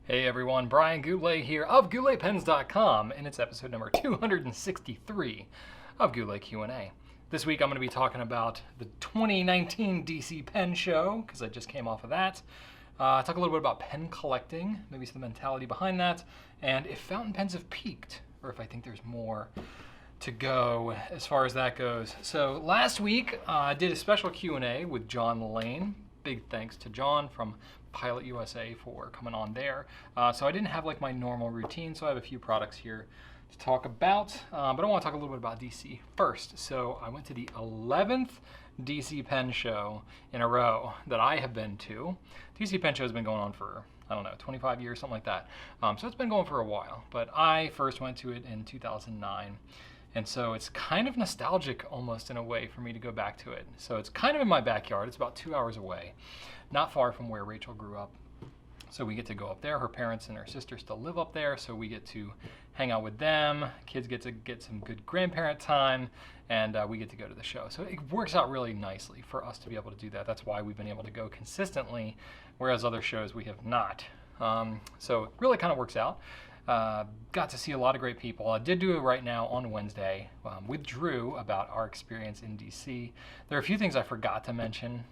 Hey everyone, Brian Goulet here of GouletPens.com, and it's episode number 263 of Goulet Q&A. This week I'm going to be talking about the 2019 DC Pen Show, because I just came off of that. Talk a little bit about pen collecting, maybe some mentality behind that, and if fountain pens have peaked, or if I think there's more to go as far as that goes. So last week I did a special Q&A with John Lane. Big thanks to John from Pilot USA for coming on there. So I didn't have like my normal routine, so I have a few products here to talk about, but I want to talk a little bit about DC first. So I went to the 11th DC Pen Show in a row that I have been to. DC Pen Show has been going on for, I don't know, 25 years, something like that. So it's been going for a while, but I first went to it in 2009. And so it's kind of nostalgic almost in a way for me to go back to it. So it's kind of in my backyard. It's about 2 hours away, not far from where Rachel grew up. So we get to go up there. Her parents and her sister still live up there, so we get to hang out with them. Kids get to get some good grandparent time, and we get to go to the show. So it works out really nicely for us to be able to do that. That's why we've been able to go consistently, whereas other shows we have not. So it really kind of works out. Got to see a lot of great people. I did do it right now on Wednesday with Drew about our experience in DC. There are a few things I forgot to mention,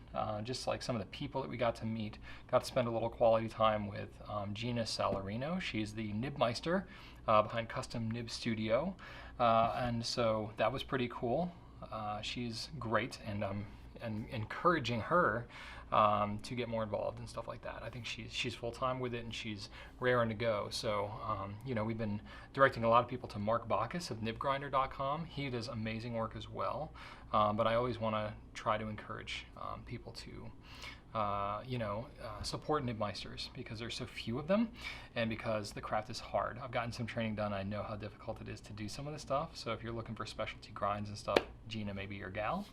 just like some of the people that we got to meet. Got to spend a little quality time with Gina Salarino. She's the Nibmeister behind Custom Nib Studio, and so that was pretty cool. She's great, and I'm encouraging her to get more involved and stuff like that. I think she's full-time with it, and she's raring to go. So, we've been directing a lot of people to Mark Bacchus of nibgrinder.com. He does amazing work as well, but I always want to try to encourage people to support Nibmeisters, because there's so few of them and because the craft is hard. I've gotten some training done. I know how difficult it is to do some of this stuff. So if you're looking for specialty grinds and stuff, Gina may be your gal.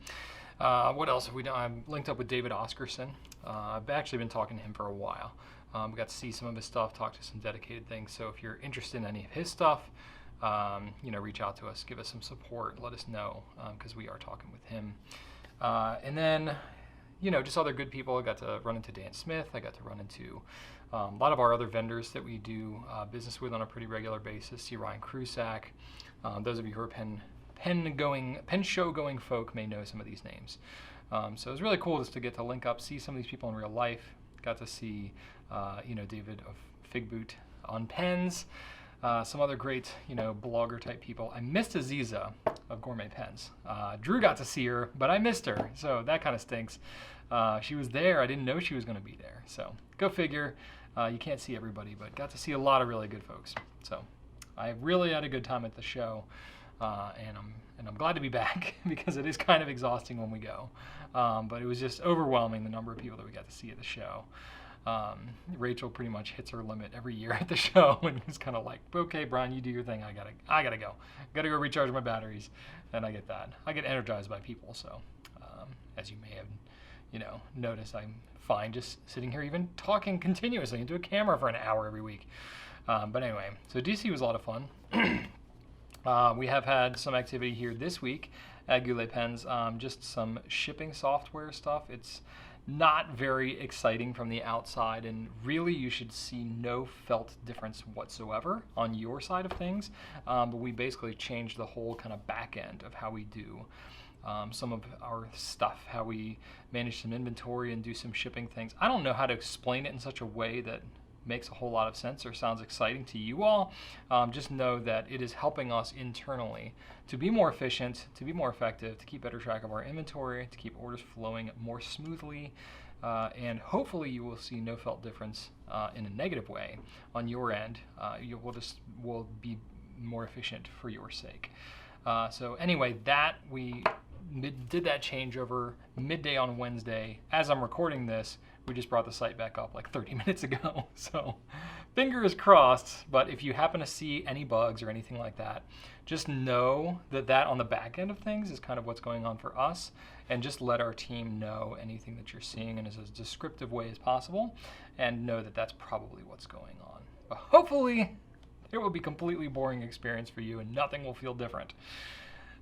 What else have we done? I'm linked up with David Oscarson. I've actually been talking to him for a while. We got to see some of his stuff, talk to some dedicated things. So if you're interested in any of his stuff, reach out to us, give us some support, let us know, because we are talking with him. And then, just other good people. I got to run into Dan Smith. I got to run into a lot of our other vendors that we do business with on a pretty regular basis. See Ryan Krusak. Those of you who are pen show going folk may know some of these names. So it was really cool just to get to link up, see some of these people in real life. Got to see, David of Fig Boot on pens, some other great, blogger type people. I missed Aziza of Gourmet Pens. Drew got to see her, but I missed her, so that kind of stinks. She was there. I didn't know she was going to be there. So go figure. You can't see everybody, but got to see a lot of really good folks. So I really had a good time at the show. And I'm glad to be back because it is kind of exhausting when we go. But it was just overwhelming, the number of people that we got to see at the show. Rachel pretty much hits her limit every year at the show, and it's kind of like, okay, Brian, you do your thing. I gotta go. Gotta go recharge my batteries, and I get that. I get energized by people. So, as you may have, noticed, I'm fine just sitting here, even talking continuously into a camera for an hour every week. But anyway, so DC was a lot of fun. We have had some activity here this week at Goulet Pens, just some shipping software stuff. It's not very exciting from the outside, and really you should see no felt difference whatsoever on your side of things. But we basically changed the whole kind of back end of how we do some of our stuff, how we manage some inventory and do some shipping things. I don't know how to explain it in such a way that makes a whole lot of sense or sounds exciting to you all. Just know that it is helping us internally to be more efficient, to be more effective, to keep better track of our inventory, to keep orders flowing more smoothly, and hopefully you will see no felt difference in a negative way on your end. You will be more efficient for your sake. So anyway, that we did that changeover midday on Wednesday. As I'm recording this, we just brought the site back up like 30 minutes ago. So fingers crossed, but if you happen to see any bugs or anything like that, just know that on the back end of things is kind of what's going on for us, and just let our team know anything that you're seeing in as descriptive way as possible, and know that that's probably what's going on. But hopefully it will be a completely boring experience for you and nothing will feel different.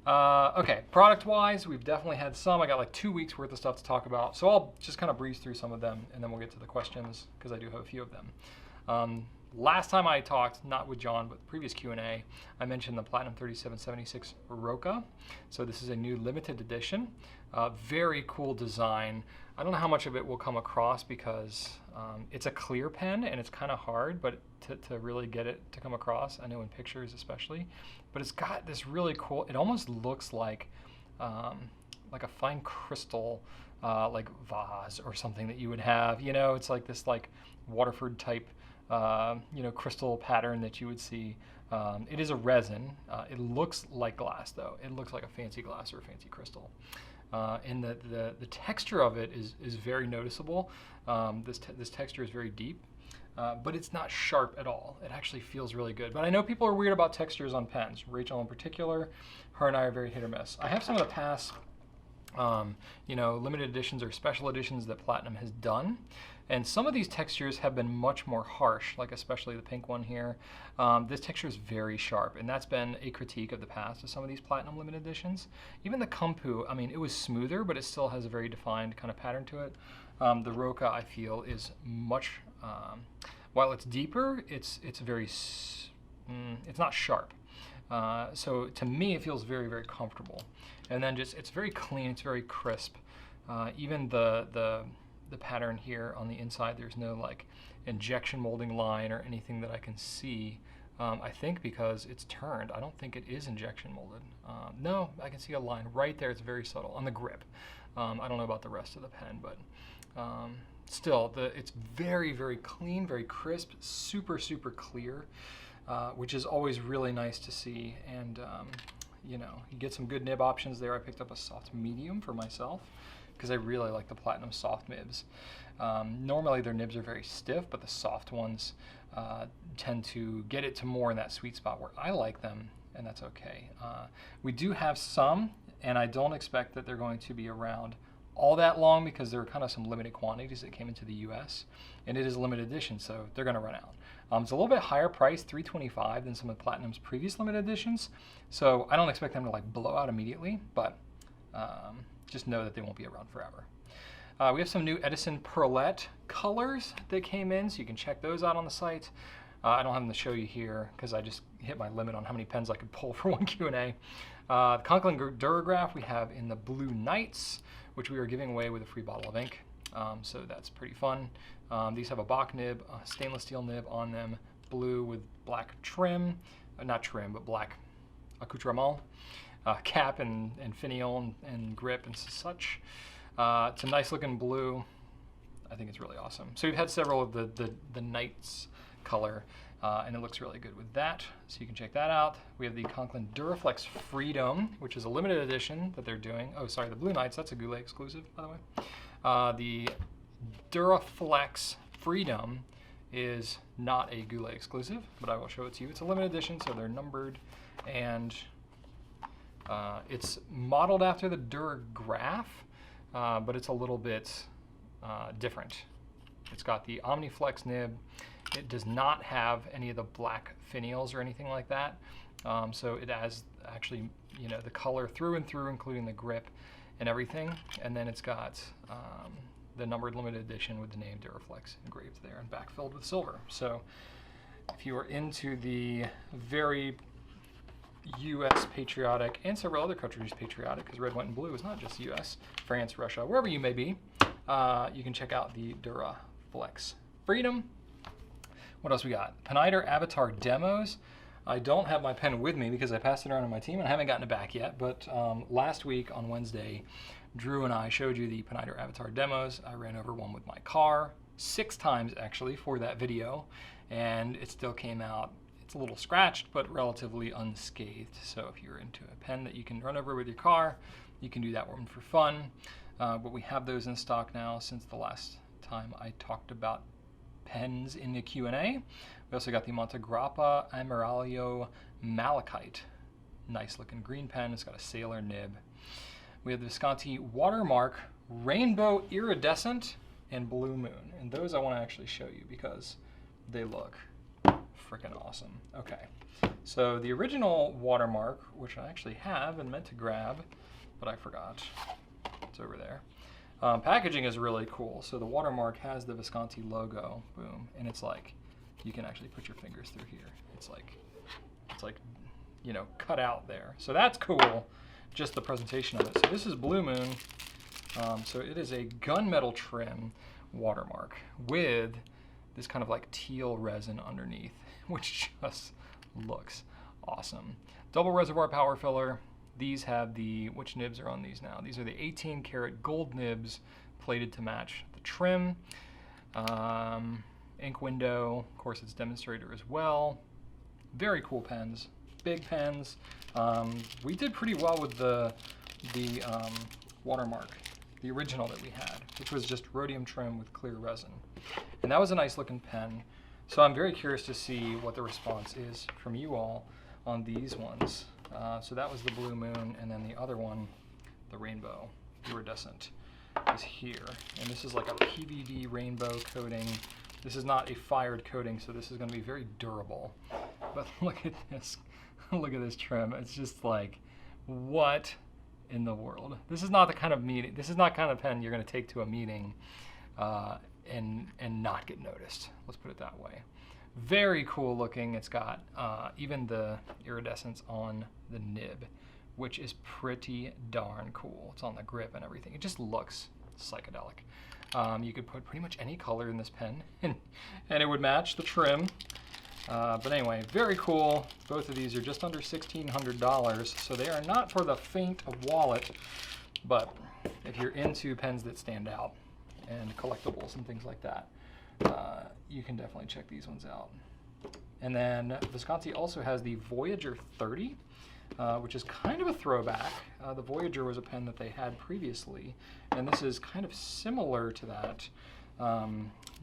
Okay, product-wise, we've definitely had some. I got like 2 weeks worth of stuff to talk about, so I'll just kind of breeze through some of them, and then we'll get to the questions, because I do have a few of them. last time I talked, not with John, but previous Q&A, I mentioned the Platinum 3776 Roca. So this is a new limited edition. Very cool design. I don't know how much of it will come across because it's a clear pen and it's kind of hard, but to really get it to come across, I know in pictures especially, but it's got this really cool, it almost looks like a fine crystal like vase or something that you would have, you know, it's like this like Waterford type you know, crystal pattern that you would see. It is a resin. It looks like glass though. It looks like a fancy glass or a fancy crystal. And the texture of it is very noticeable. This texture is very deep, but it's not sharp at all. It actually feels really good. But I know people are weird about textures on pens. Rachel in particular, her and I are very hit or miss. I have some of the past you know, limited editions or special editions that Platinum has done. And some of these textures have been much more harsh, like especially the pink one here. This texture is very sharp, and that's been a critique of the past of some of these Platinum limited editions. Even the Kumpu, I mean, it was smoother, but it still has a very defined kind of pattern to it. The Roca, I feel, is much, while it's deeper, it's very, it's not sharp. So to me, it feels very, very comfortable. And then just, it's very clean, it's very crisp. Even the pattern here on the inside, there's no like injection molding line or anything that I can see. I think because it's turned, I don't think it is injection molded. No, I can see a line right there. It's very subtle on the grip. I don't know about the rest of the pen, but still, it's very, very clean, very crisp, super, super clear, which is always really nice to see. And you know, you get some good nib options there. I picked up a soft medium for myself because I really like the Platinum soft nibs. Normally their nibs are very stiff, but the soft ones tend to get it to more in that sweet spot where I like them, and that's okay. We do have some, and I don't expect that they're going to be around all that long because there are kind of some limited quantities that came into the US, and it is a limited edition, so they're gonna run out. It's a little bit higher price, $325, than some of Platinum's previous limited editions, so I don't expect them to like blow out immediately, but just know that they won't be around forever. We have some new Edison Pearlette colors that came in, so you can check those out on the site. I don't have them to show you here because I just hit my limit on how many pens I could pull for one Q&A. The Conklin Durograph we have in the Blue Knights, which we are giving away with a free bottle of ink. So that's pretty fun. These have a Bach nib, a stainless steel nib on them, blue with black trim, not trim, but black accoutrement, cap and finial and grip and such. It's a nice looking blue. I think it's really awesome. So we've had several of the Knights color, and it looks really good with that. So you can check that out. We have the Conklin Duraflex Freedom, which is a limited edition that they're doing. Oh, sorry, the Blue Knights, that's a Goulet exclusive, by the way. The Duraflex Freedom is not a Goulet exclusive, but I will show it to you. It's a limited edition, so they're numbered, and it's modeled after the Durograph, but it's a little bit different. It's got the OmniFlex nib. It does not have any of the black finials or anything like that. So it has actually, you know, the color through and through, including the grip and everything. And then it's got the numbered limited edition with the name Duraflex engraved there and backfilled with silver. So if you are into the very US patriotic, and several other countries patriotic, because red, white, and blue is not just US, France, Russia, wherever you may be, you can check out the Duraflex Freedom. What else we got? Peniter Avatar demos. I don't have my pen with me because I passed it around to my team and I haven't gotten it back yet, but last week on Wednesday, Drew and I showed you the Peniter Avatar demos. I ran over one with my car 6 times actually for that video, and it still came out. It's a little scratched, but relatively unscathed. So if you're into a pen that you can run over with your car, you can do that one for fun. But we have those in stock now since the last time I talked about pens in the Q&A. We also got the Montegrappa Amaralio Malachite. Nice looking green pen. It's got a sailor nib. We have the Visconti Watermark Rainbow Iridescent and Blue Moon. And those I want to actually show you because they look freaking awesome. Okay, so the original Watermark, which I actually have and meant to grab, but I forgot. It's over there. Packaging is really cool. So the Watermark has the Visconti logo, boom, and it's like you can actually put your fingers through here. It's like, you know, cut out there. So that's cool, just the presentation of it. So this is Blue Moon. So it is a gunmetal trim watermark with this kind of like teal resin underneath, which just looks awesome. Double reservoir power filler. These have the, which nibs are on these now? These are the 18 karat gold nibs plated to match the trim. Ink window, of course it's demonstrator as well. Very cool pens, big pens. We did pretty well with the watermark, the original that we had, which was just rhodium trim with clear resin. And that was a nice looking pen. So I'm very curious to see what the response is from you all on these ones. So that was the Blue Moon, and then the other one, the Rainbow Iridescent, is here. And this is like a PVD rainbow coating. This is not a fired coating, so this is going to be very durable. But look at this. Look at this trim. It's just like, what in the world? This is not the kind of meeting. This is not kind of pen you're going to take to a meeting and not get noticed. Let's put it that way. Very cool looking. It's got even the iridescence on the nib, which is pretty darn cool. It's on the grip and everything. It just looks psychedelic. You could put pretty much any color in this pen and it would match the trim. But anyway, very cool. Both of these are just under $1,600, so they are not for the faint of wallet, but if you're into pens that stand out and collectibles and things like that, you can definitely check these ones out. And then Visconti also has the Voyager 30, which is kind of a throwback. The Voyager was a pen that they had previously, and this is kind of similar to that.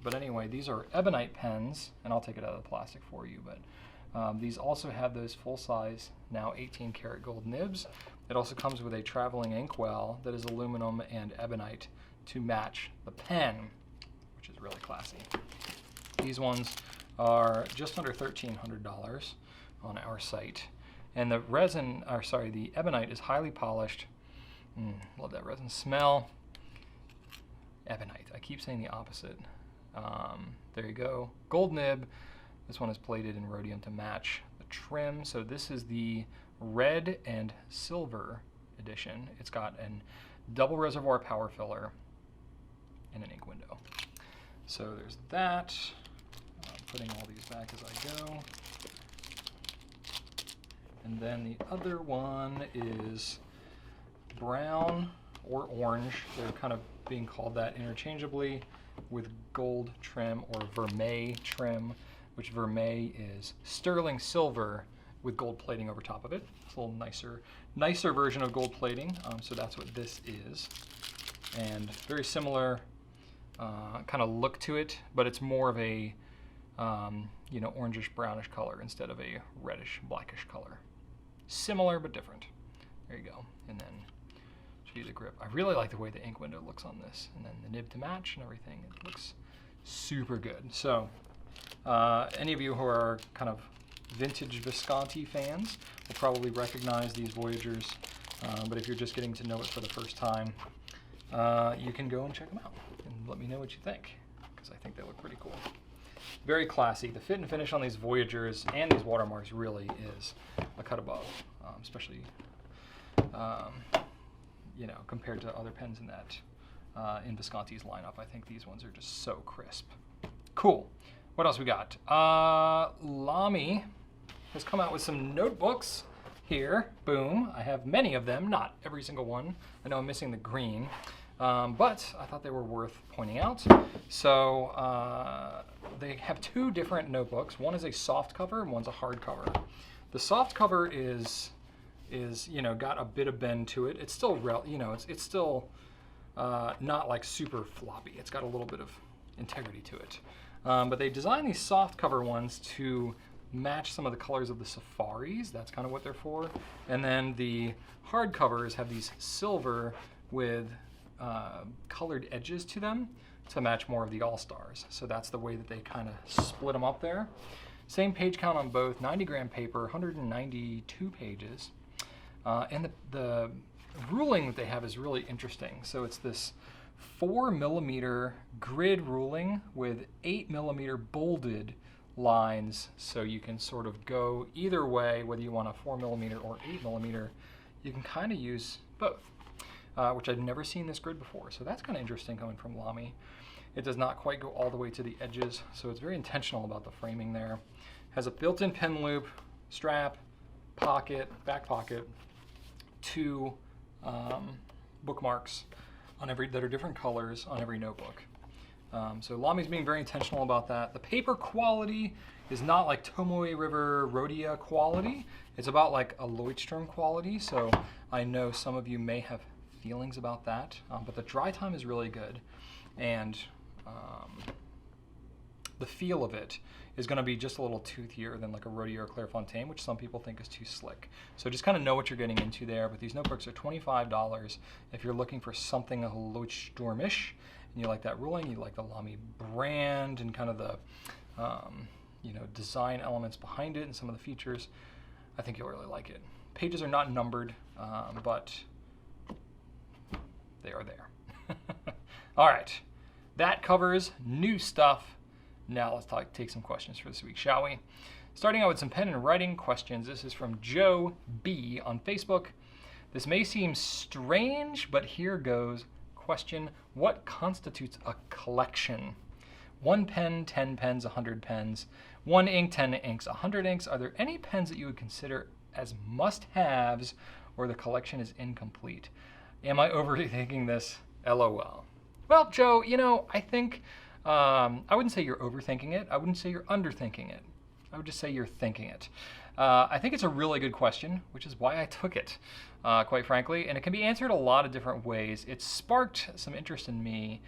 But anyway, these are ebonite pens, and I'll take it out of the plastic for you, but these also have those full-size, now 18 karat gold nibs. It also comes with a traveling inkwell that is aluminum and ebonite to match the pen, which is really classy. These ones are just under $1,300 on our site. And the resin, or sorry, the ebonite is highly polished. Love that resin smell. Ebonite, I keep saying the opposite. There you go, gold nib. This one is plated in rhodium to match the trim. So this is the red and silver edition. It's got a double reservoir power filler and an ink window. So there's that. I'm putting all these back as I go. And then the other one is brown or orange. They're kind of being called that interchangeably, with gold trim or vermeil trim, which vermeil is sterling silver with gold plating over top of it. It's a little nicer version of gold plating. So that's what this is. And very similar kind of look to it, but it's more of a you know, orangish brownish color instead of a reddish blackish color. Similar but different. There you go. And then show you the grip. I really like the way the ink window looks on this, and then the nib to match and everything. It looks super good. So any of you who are kind of vintage Visconti fans will probably recognize these Voyagers, but if you're just getting to know it for the first time, you can go and check them out and let me know what you think, because I think they look pretty cool. Very classy. The fit and finish on these Voyagers and these watermarks really is a cut above, especially you know, compared to other pens in that in Visconti's lineup. I think these ones are just so crisp. Cool. What else we got? Lamy has come out with some notebooks here. Boom. I have many of them, not every single one. I know I'm missing the green, but I thought they were worth pointing out. So they have two different notebooks. One is a soft cover and one's a hard cover. The soft cover is you know, got a bit of bend to it. It's still you know, it's still not like super floppy. It's got a little bit of integrity to it. But they designed these soft cover ones to match some of the colors of the Safaris. That's kind of what they're for. And then the hard covers have these silver with colored edges to them to match more of the All-Stars. So that's the way that they kind of split them up there. Same page count on both, 90-gram paper, 192 pages. And the ruling that they have is really interesting. So it's this 4mm grid ruling with 8mm bolded lines, so you can sort of go either way, whether you want a 4mm or 8mm. You can kind of use both, which I've never seen this grid before. So that's kind of interesting coming from Lamy. It does not quite go all the way to the edges, so it's very intentional about the framing there. Has a built-in pen loop, strap, pocket, back pocket, 2 bookmarks on that are different colors on every notebook. So Lamy's being very intentional about that. The paper quality is not like Tomoe River Rhodia quality. It's about like a Leuchtturm quality, so I know some of you may have feelings about that, but the dry time is really good, and the feel of it is going to be just a little toothier than like a Rhodia or Clairefontaine, which some people think is too slick. So just kind of know what you're getting into there, but these notebooks are $25 if you're looking for something a Leuchtturmish, and you like that ruling, you like the Lamy brand and kind of the design elements behind it and some of the features. I think you'll really like it. Pages are not numbered, but they are there. All right, that covers new stuff. Now let's take some questions for this week, shall we? Starting out with some pen and writing questions. This is from Joe B on Facebook. This may seem strange, but here goes. Question: what constitutes a collection? 1 pen, 10 pens, 100 pens, 1 ink, 10 inks, 100 inks. Are there any pens that you would consider as must-haves, or the collection is incomplete? Am I overthinking this? LOL. Well, Joe, I think I wouldn't say you're overthinking it. I wouldn't say you're underthinking it. I would just say you're thinking it. I think it's a really good question, which is why I took it, quite frankly. And it can be answered a lot of different ways. It sparked some interest in me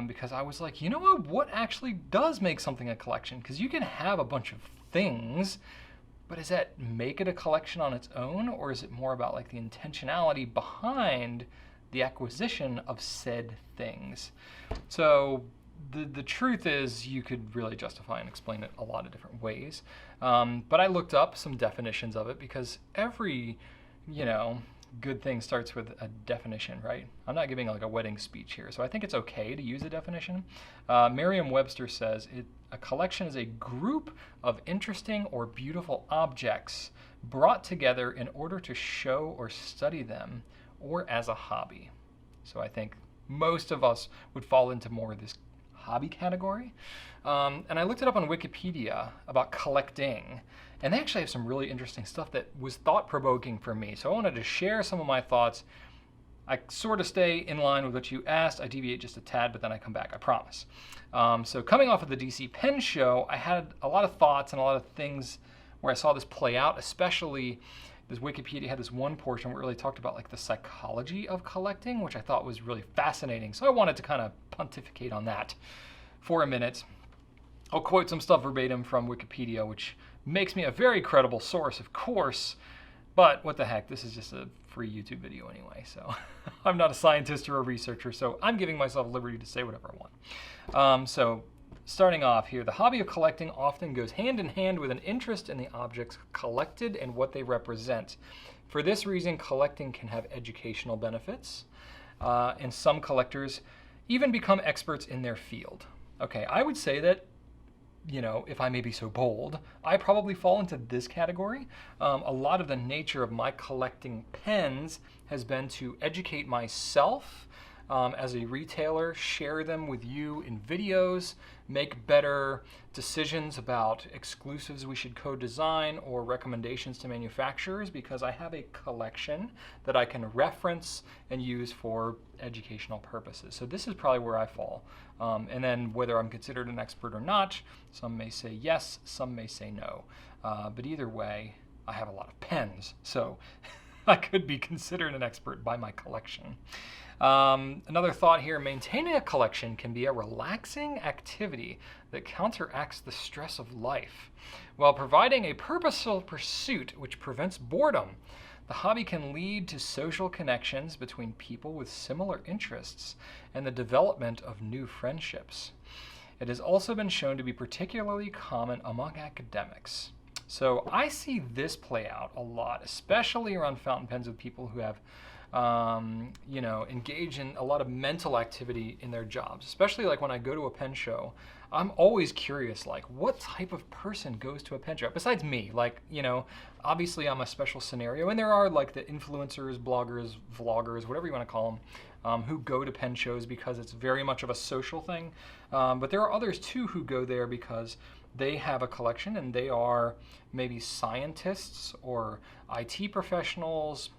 because I was like, you know what actually does make something a collection? Because you can have a bunch of things, but does that make it a collection on its own? Or is it more about like the intentionality behind the acquisition of said things? So the truth is you could really justify and explain it a lot of different ways. But I looked up some definitions of it because every, good thing starts with a definition, right? I'm not giving like a wedding speech here, so I think it's okay to use a definition. Merriam-Webster says, a collection is a group of interesting or beautiful objects brought together in order to show or study them, or as a hobby. So I think most of us would fall into more of this hobby category. And I looked it up on Wikipedia about collecting, and they actually have some really interesting stuff that was thought-provoking for me. So I wanted to share some of my thoughts. I sort of stay in line with what you asked. I deviate just a tad, but then I come back, I promise. So coming off of the DC Pen Show, I had a lot of thoughts and a lot of things where I saw this play out, especially this Wikipedia had this one portion where it really talked about like the psychology of collecting, which I thought was really fascinating. So I wanted to kind of pontificate on that for a minute. I'll quote some stuff verbatim from Wikipedia, which makes me a very credible source, of course, but what the heck, this is just a free YouTube video anyway, so I'm not a scientist or a researcher, so I'm giving myself liberty to say whatever I want. So starting off here, the hobby of collecting often goes hand in hand with an interest in the objects collected and what they represent. For this reason, collecting can have educational benefits, and some collectors even become experts in their field. Okay, I would say that, if I may be so bold, I probably fall into this category. A lot of the nature of my collecting pens has been to educate myself as a retailer, share them with you in videos, make better decisions about exclusives we should co-design or recommendations to manufacturers, because I have a collection that I can reference and use for educational purposes. So this is probably where I fall. And then whether I'm considered an expert or not, some may say yes, some may say no. But either way, I have a lot of pens, so I could be considered an expert by my collection. Another thought here, maintaining a collection can be a relaxing activity that counteracts the stress of life, while providing a purposeful pursuit which prevents boredom. The hobby can lead to social connections between people with similar interests and the development of new friendships. It has also been shown to be particularly common among academics. So I see this play out a lot, especially around fountain pens with people who have engage in a lot of mental activity in their jobs. Especially like when I go to a pen show, I'm always curious, like, what type of person goes to a pen show? Besides me, like, obviously I'm a special scenario, and there are like the influencers, bloggers, vloggers, whatever you want to call them, who go to pen shows because it's very much of a social thing. But there are others too who go there because they have a collection and they are maybe scientists or IT professionals,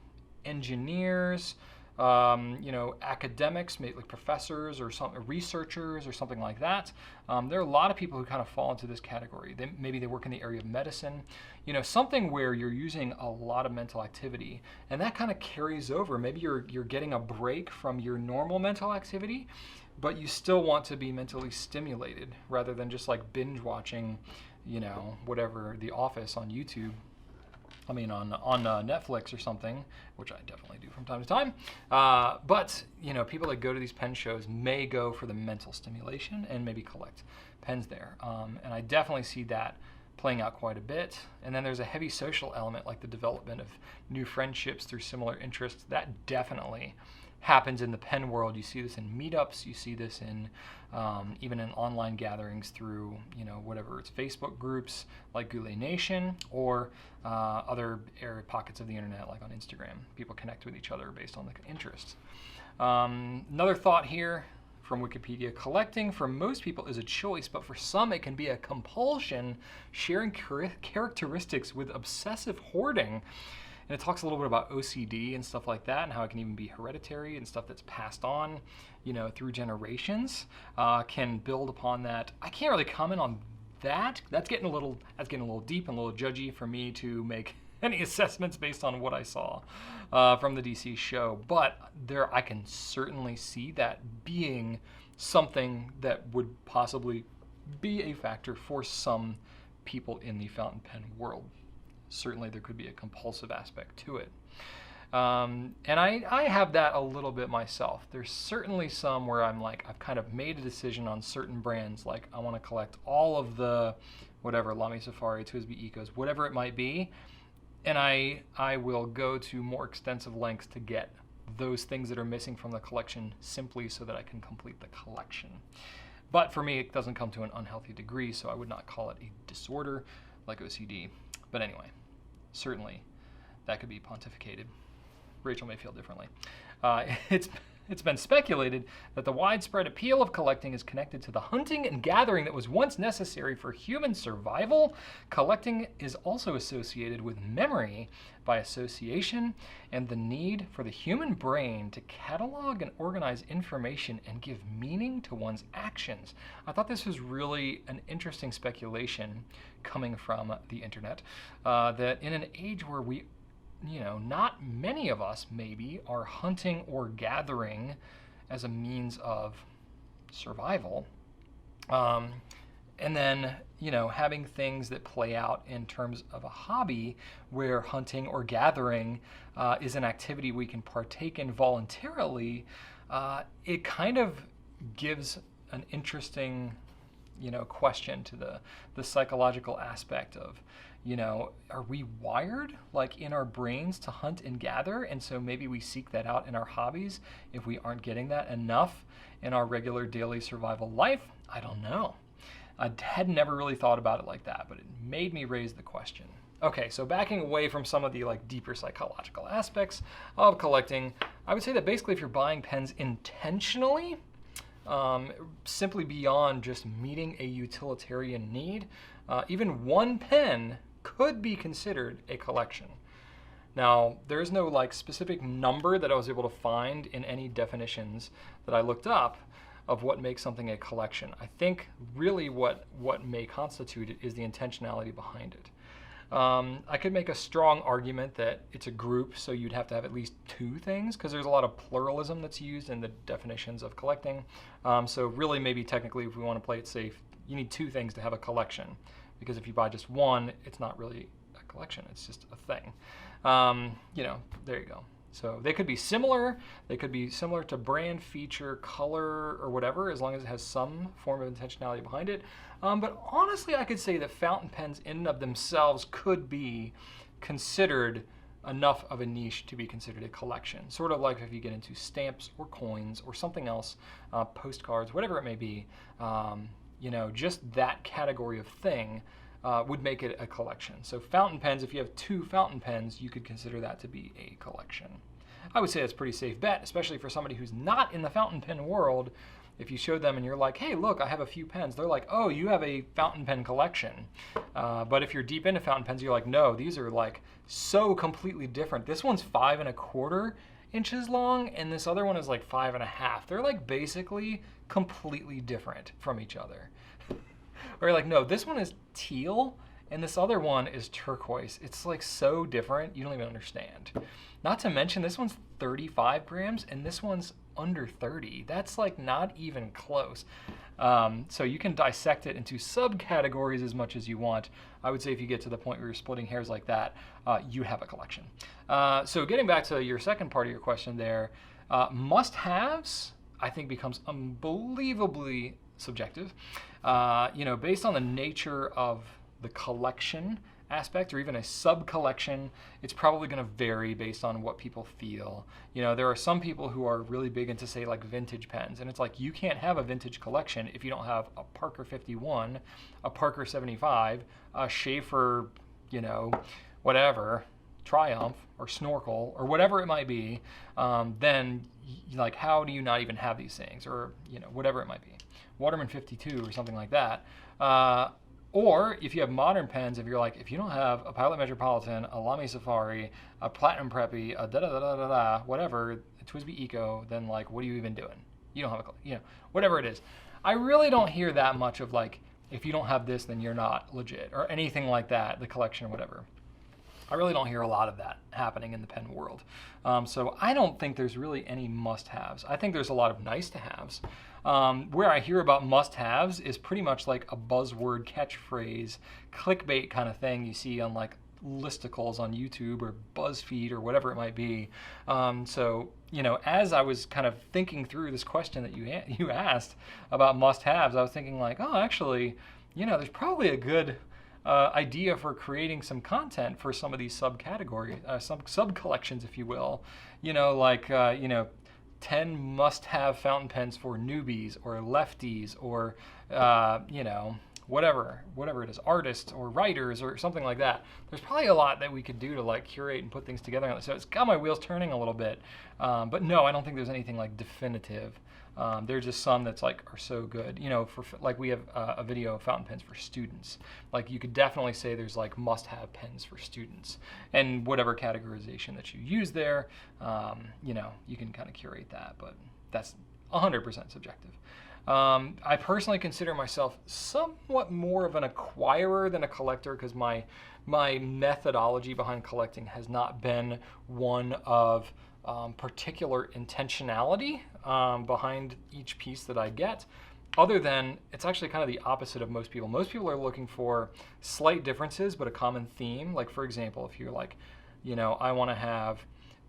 engineers, academics, maybe like professors or some researchers or something like that. There are a lot of people who kind of fall into this category. Maybe they work in the area of medicine, something where you're using a lot of mental activity, and that kind of carries over. Maybe you're getting a break from your normal mental activity, but you still want to be mentally stimulated rather than just like binge watching, whatever, The Office on YouTube. I mean, on Netflix or something, which I definitely do from time to time. But people that go to these pen shows may go for the mental stimulation and maybe collect pens there. And I definitely see that playing out quite a bit. And then there's a heavy social element, like the development of new friendships through similar interests. That definitely happens in the pen world. You see this in meetups. You see this in even in online gatherings through whatever it's Facebook groups like Goulet Nation or other pockets of the internet like on Instagram. People connect with each other based on the interests. Another thought here from Wikipedia: collecting for most people is a choice, but for some it can be a compulsion, sharing characteristics with obsessive hoarding. And it talks a little bit about OCD and stuff like that, and how it can even be hereditary and stuff that's passed on, through generations. Can build upon that. I can't really comment on that. That's getting a little deep and a little judgy for me to make any assessments based on what I saw from the DC show. But I can certainly see that being something that would possibly be a factor for some people in the fountain pen world. Certainly there could be a compulsive aspect to it. And I have that a little bit myself. There's certainly some where I'm like, I've kind of made a decision on certain brands, like I want to collect all of the whatever, Lamy Safari, Twisby Ecos, whatever it might be, and I will go to more extensive lengths to get those things that are missing from the collection simply so that I can complete the collection. But for me, it doesn't come to an unhealthy degree, so I would not call it a disorder like OCD. But anyway, certainly that could be pontificated. Rachel may feel differently. It's been speculated that the widespread appeal of collecting is connected to the hunting and gathering that was once necessary for human survival. Collecting is also associated with memory by association and the need for the human brain to catalog and organize information and give meaning to one's actions. I thought this was really an interesting speculation coming from the internet, that in an age where we not many of us maybe are hunting or gathering as a means of survival. And then, having things that play out in terms of a hobby where hunting or gathering is an activity we can partake in voluntarily, it kind of gives an interesting, question to the psychological aspect of, are we wired like in our brains to hunt and gather? And so maybe we seek that out in our hobbies if we aren't getting that enough in our regular daily survival life. I don't know. I had never really thought about it like that, but it made me raise the question. Okay, so backing away from some of the deeper psychological aspects of collecting, I would say that basically if you're buying pens intentionally, simply beyond just meeting a utilitarian need, even one pen could be considered a collection. Now, there is no specific number that I was able to find in any definitions that I looked up of what makes something a collection. I think really what may constitute it is the intentionality behind it. I could make a strong argument that it's a group, so you'd have to have at least two things, because there's a lot of pluralism that's used in the definitions of collecting. So really, maybe technically, if we want to play it safe, you need two things to have a collection, because if you buy just one, it's not really a collection, it's just a thing. There you go. So they could be similar. They could be similar to brand, feature, color, or whatever, as long as it has some form of intentionality behind it. But honestly, I could say that fountain pens in and of themselves could be considered enough of a niche to be considered a collection. Sort of like if you get into stamps or coins or something else, postcards, whatever it may be. just that category of thing would make it a collection. So fountain pens, if you have 2 fountain pens, you could consider that to be a collection. I would say that's a pretty safe bet, especially for somebody who's not in the fountain pen world. If you showed them and you're like, hey, look, I have a few pens, they're like, oh, you have a fountain pen collection. But if you're deep into fountain pens, you're like, no, these are like so completely different. This one's 5¼ inches long, and this other one is like 5½. They're like basically completely different from each other. Or you're like, no, this one is teal, and this other one is turquoise. It's like so different, you don't even understand. Not to mention, this one's 35 grams, and this one's under 30. That's like not even close. So you can dissect it into subcategories as much as you want. I would say if you get to the point where you're splitting hairs like that, you have a collection. So getting back to your second part of your question there, must-haves, I think, becomes unbelievably subjective. Based on the nature of the collection aspect, or even a sub-collection, it's probably going to vary based on what people feel. There are some people who are really big into, say, like vintage pens, and it's like you can't have a vintage collection if you don't have a Parker 51, a Parker 75, a Schaefer, whatever, Triumph or Snorkel or whatever it might be. Then like, how do you not even have these things, or whatever it might be, Waterman 52 or something like that. Or if you have modern pens, if you don't have a Pilot Metropolitan, a Lamy Safari, a Platinum Preppy, a da-da-da-da-da-da, whatever, a TWSBI Eco, then like, what are you even doing? You don't have whatever it is. I really don't hear that much of like, if you don't have this, then you're not legit, or anything like that, the collection or whatever. I really don't hear a lot of that happening in the pen world. So I don't think there's really any must-haves. I think there's a lot of nice-to-haves. Where I hear about must-haves is pretty much like a buzzword, catchphrase, clickbait kind of thing you see on like listicles on YouTube or BuzzFeed or whatever it might be. As I was kind of thinking through this question that you asked about must-haves, I was thinking like, oh, actually, there's probably a good idea for creating some content for some of these subcategories, some sub-collections, if you will. 10 must-have fountain pens for newbies or lefties, or whatever it is, artists or writers or something like that. There's probably a lot that we could do to like curate and put things together. So it's got my wheels turning a little bit. But no, I don't think there's anything like definitive. There's just some that's like are so good. For like we have a video of fountain pens for students. Like you could definitely say there's like must-have pens for students, and whatever categorization that you use there, you can kind of curate that. But that's 100% subjective. I personally consider myself somewhat more of an acquirer than a collector, because my methodology behind collecting has not been one of particular intentionality behind each piece that I get, other than it's actually kind of the opposite of most people. Most people are looking for slight differences but a common theme. Like, for example, if you're like, I want to have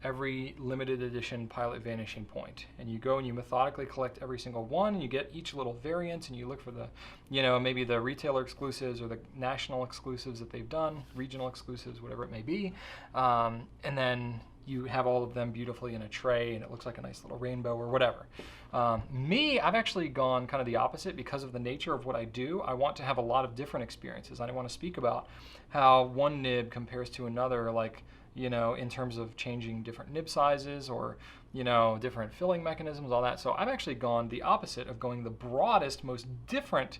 every limited edition Pilot Vanishing Point, and you go and you methodically collect every single one, and you get each little variant, and you look for the, maybe the retailer exclusives or the national exclusives that they've done, regional exclusives, whatever it may be, and then you have all of them beautifully in a tray, and it looks like a nice little rainbow or whatever. I've actually gone kind of the opposite because of the nature of what I do. I want to have a lot of different experiences. I want to speak about how one nib compares to another, like, in terms of changing different nib sizes or, different filling mechanisms, all that. So I've actually gone the opposite of going the broadest, most different,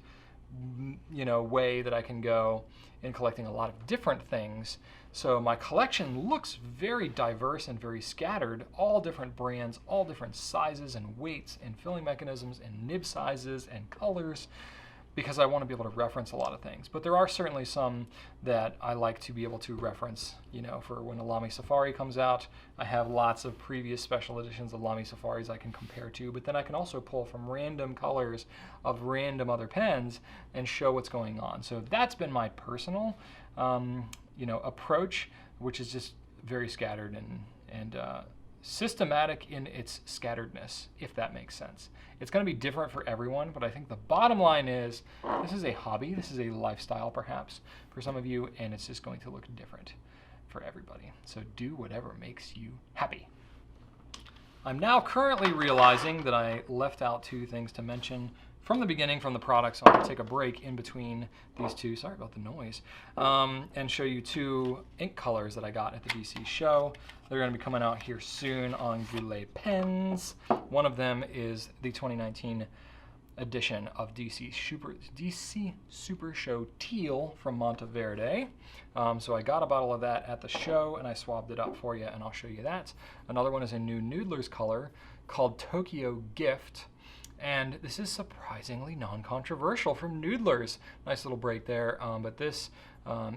way that I can go in collecting a lot of different things. So my collection looks very diverse and very scattered, all different brands, all different sizes and weights and filling mechanisms and nib sizes and colors, because I want to be able to reference a lot of things. But there are certainly some that I like to be able to reference, for when a Lamy Safari comes out. I have lots of previous special editions of Lamy Safaris I can compare to, but then I can also pull from random colors of random other pens and show what's going on. So that's been my personal approach, which is just very scattered and systematic in its scatteredness, if that makes sense. It's going to be different for everyone, but I think the bottom line is this is a hobby, this is a lifestyle perhaps for some of you, and it's just going to look different for everybody. So do whatever makes you happy. I'm now currently realizing that I left out 2 things to mention. from the beginning, from the products. I'm going to take a break in between these two, sorry about the noise, and show you two ink colors that I got at the DC show. They're going to be coming out here soon on Goulet pens. One of them is the 2019 edition of DC Super Show Teal from Monteverde. So I got a bottle of that at the show and I swabbed it up for you, and I'll show you that. Another one is a new Noodler's color called Tokyo Gift, and this is surprisingly non-controversial from Noodler's. Nice little break there, but this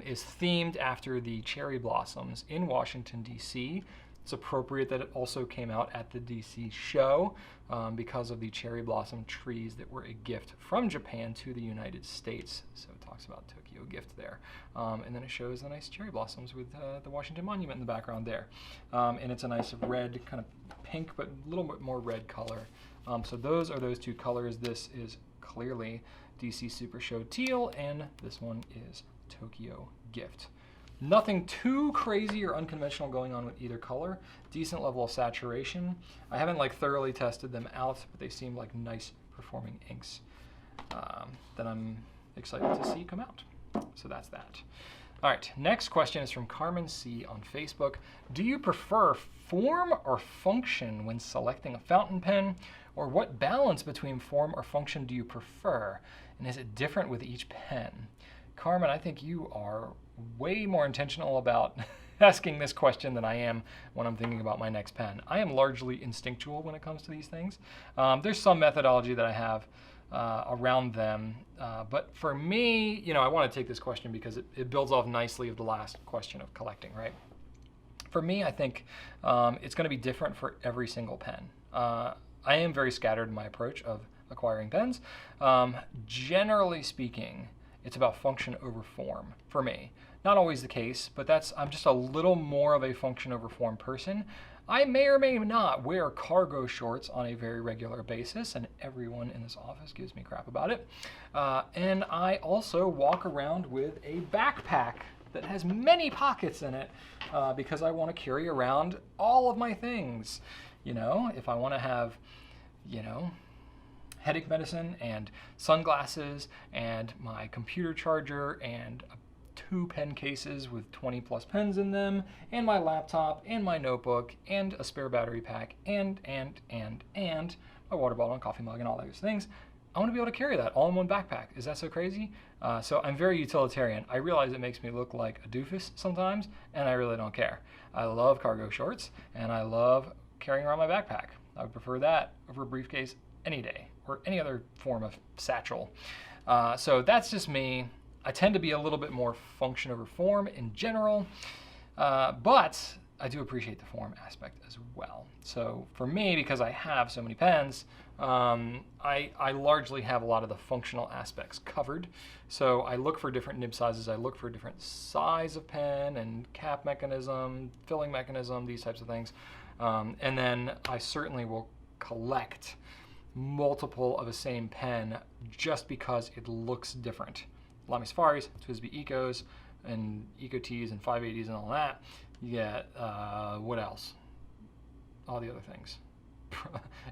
is themed after the cherry blossoms in Washington, D.C. It's appropriate that it also came out at the DC show because of the cherry blossom trees that were a gift from Japan to the United States. So it talks about Tokyo Gift there. And then it shows the nice cherry blossoms with the Washington Monument in the background there. And it's a nice red, kind of pink, but a little bit more red color. So those are those two colors. This is clearly DC Super Show Teal, and this one is Tokyo Gift. Nothing too crazy or unconventional going on with either color. Decent level of saturation. I haven't thoroughly tested them out, but they seem like nice performing inks that I'm excited to see come out. So that's that. All right, next question is from Carmen C on Facebook. Do you prefer form or function when selecting a fountain pen? Or what balance between form or function do you prefer? And is it different with each pen? Carmen, I think you are way more intentional about asking this question than I am when I'm thinking about my next pen. I am largely instinctual when it comes to these things. There's some methodology that I have around them, but for me, I want to take this question because it builds off nicely of the last question of collecting, right? For me, I think it's going to be different for every single pen. I am very scattered in my approach of acquiring pens. Generally speaking, it's about function over form for me. Not always the case, but I'm just a little more of a function over form person. I may or may not wear cargo shorts on a very regular basis, and everyone in this office gives me crap about it. And I also walk around with a backpack that has many pockets in it because I want to carry around all of my things. If I want to have, headache medicine and sunglasses and my computer charger and 2 pen cases with 20 plus pens in them and my laptop and my notebook and a spare battery pack and my water bottle and coffee mug and all those things. I want to be able to carry that all in one backpack. Is that so crazy? So I'm very utilitarian. I realize it makes me look like a doofus sometimes, and I really don't care. I love cargo shorts and I love carrying around my backpack. I would prefer that over a briefcase any day, or any other form of satchel. So that's just me. I tend to be a little bit more function over form in general, but I do appreciate the form aspect as well. So for me, because I have so many pens, I largely have a lot of the functional aspects covered. So I look for different nib sizes, I look for different size of pen and cap mechanism, filling mechanism, these types of things. And then I certainly will collect multiple of the same pen just because it looks different. Lamy Safaris, TWSBI Ecos, and Eco Tees and 580s and all that. You get, what else? All the other things.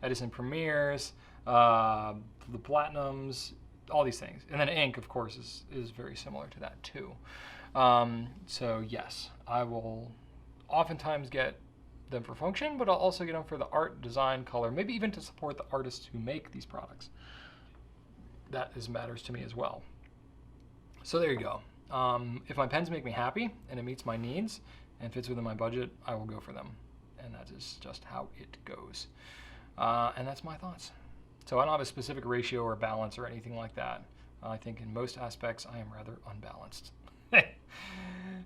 Edison Premiers, the Platinums, all these things. And then ink, of course, is very similar to that too. So yes, I will oftentimes get them for function, but I'll also get them for the art, design, color, maybe even to support the artists who make these products. That matters to me as well. So there you go. If my pens make me happy and it meets my needs and fits within my budget, I will go for them. And that is just how it goes. And that's my thoughts. So I don't have a specific ratio or balance or anything like that. I think in most aspects I am rather unbalanced.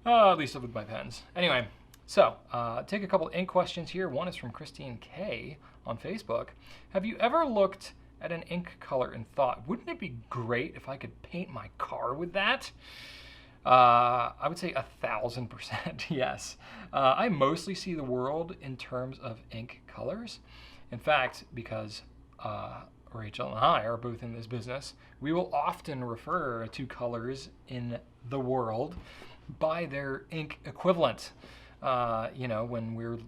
At least with my pens. Anyway, so take a couple ink questions here. One is from Christine K on Facebook. Have you ever looked at an ink color and thought, wouldn't it be great if I could paint my car with that? I would say 1,000% yes. I mostly see the world in terms of ink colors. In fact, because Rachel and I are both in this business, we will often refer to colors in the world by their ink equivalent. When we're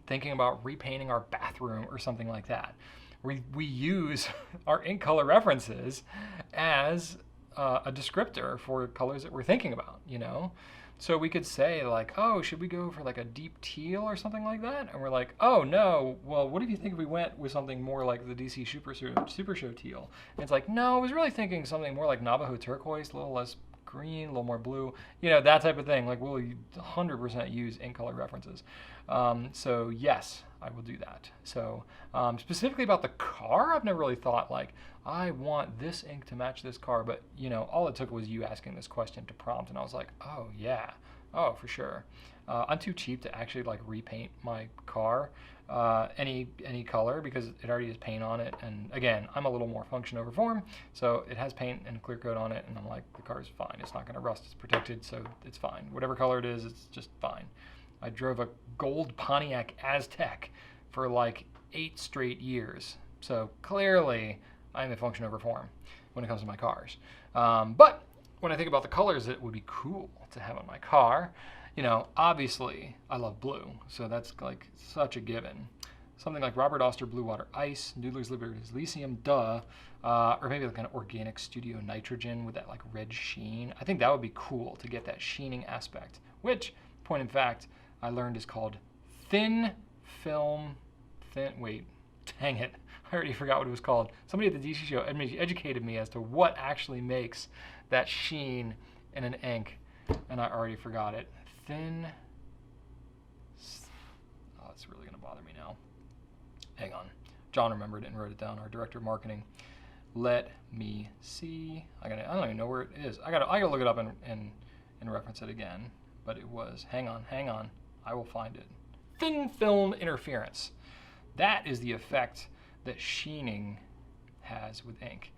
thinking about repainting our bathroom or something like that. we use our ink color references as a descriptor for colors that we're thinking about, you know? So we could say like, oh, should we go for like a deep teal or something like that? And we're like, oh no, well, what do you think if we went with something more like the DC Super Show teal? And it's like, no, I was really thinking something more like Navajo turquoise, a little less green, a little more blue, you know, that type of thing. Like we'll 100% use ink color references. So yes, I will do that. So specifically about the car, I've never really thought like, I want this ink to match this car, but you know, all it took was you asking this question to prompt, and I was like, oh yeah, oh for sure. I'm too cheap to actually like repaint my car any color because it already has paint on it, and again, I'm a little more function over form, so it has paint and clear coat on it, and I'm like, the car's fine, it's not going to rust, it's protected, so it's fine. Whatever color it is, it's just fine. I drove a gold Pontiac Aztec for like 8 straight years, so clearly I'm a function over form when it comes to my cars. But when I think about the colors that would be cool to have on my car, you know, obviously I love blue, so that's like such a given. Something like Robert Oster Blue Water Ice, Noodler's Liberty's Lyceum, duh, or maybe like an organic studio nitrogen with that like red sheen. I think that would be cool to get that sheening aspect, which, point in fact, I learned is called thin film, wait, dang it. I already forgot what it was called. Somebody at the DC show educated me as to what actually makes that sheen in an ink, and I already forgot it. Thin, oh, it's really gonna bother me now. Hang on. John remembered it and wrote it down, our director of marketing. Let me see. I don't even know where it is. I gotta look it up and reference it again. But it was, hang on. I will find it. Thin film interference. That is the effect that sheening has with ink.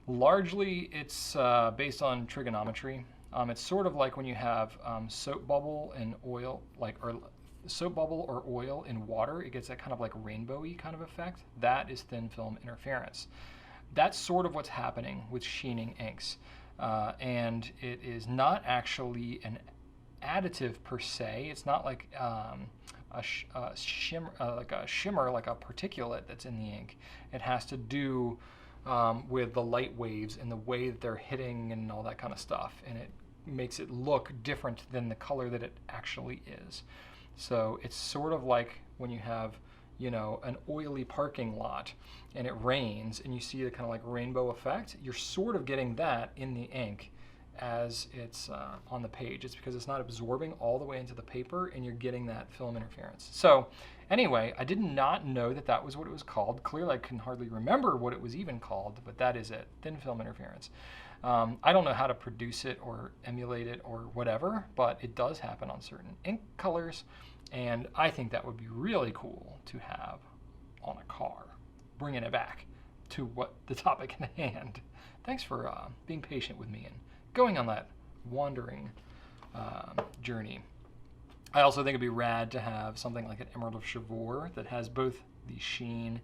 Largely, it's based on trigonometry. It's sort of like when you have soap bubble and oil, or soap bubble or oil in water. It gets that kind of like rainbowy kind of effect. That is thin film interference. That's sort of what's happening with sheening inks, and it is not actually an additive per se. It's not like a shimmer, like a particulate that's in the ink. It has to do with the light waves and the way that they're hitting and all that kind of stuff, and it makes it look different than the color that it actually is. So it's sort of like when you have, you know, an oily parking lot and it rains and you see the kind of like rainbow effect. You're sort of getting that in the ink as it's on the page. It's because it's not absorbing all the way into the paper and you're getting that film interference. So anyway, I did not know that that was what it was called. Clearly I can hardly remember what it was even called, but that is it, thin film interference. I don't know how to produce it or emulate it or whatever, but it does happen on certain ink colors, and I think that would be really cool to have on a car, bringing it back to what the topic at hand. Thanks for being patient with me and going on that wandering journey. I also think it'd be rad to have something like an Emerald of Chivor that has both the sheen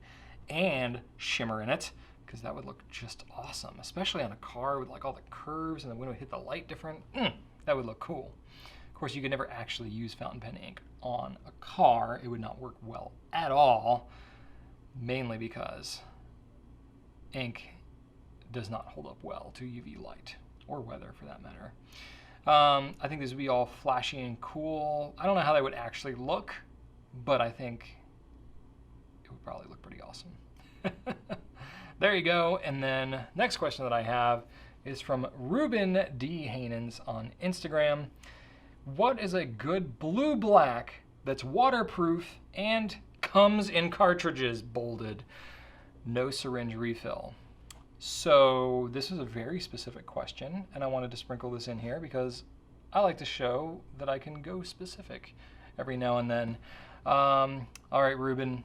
and shimmer in it, because that would look just awesome, especially on a car with like all the curves and the window hit the light different. That would look cool. Of course, you could never actually use fountain pen ink on a car. It would not work well at all, mainly because ink does not hold up well to UV light, or weather for that matter. I think this would be all flashy and cool. I don't know how they would actually look, but I think it would probably look pretty awesome. There you go. And then next question that I have is from Ruben D. Hanens on Instagram. What is a good blue-black that's waterproof and comes in cartridges, bolded, no syringe refill? So this is a very specific question, and I wanted to sprinkle this in here because I like to show that I can go specific every now and then. All right, Ruben.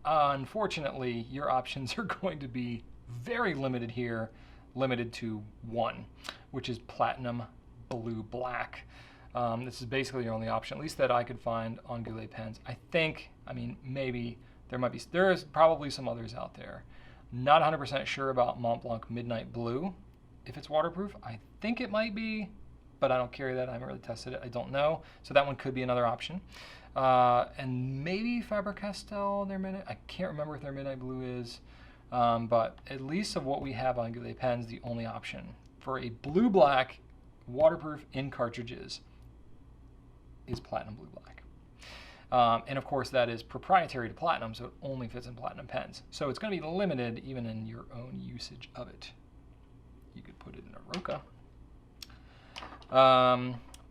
Unfortunately, your options are going to be very limited here, limited to one, which is platinum blue black. This is basically your only option, at least that I could find on Goulet pens. I mean, maybe there is probably some others out there. Not 100% sure about Mont Blanc Midnight Blue, if it's waterproof. I think it might be, but I don't carry that. I haven't really tested it. I don't know. So that one could be another option. And maybe Faber-Castell, their midnight. I can't remember if their midnight blue is, but at least of what we have on Goulet pens, the only option for a blue-black waterproof in cartridges is platinum blue-black. And of course, that is proprietary to platinum, so it only fits in platinum pens. So it's going to be limited even in your own usage of it. You could put it in a Roca.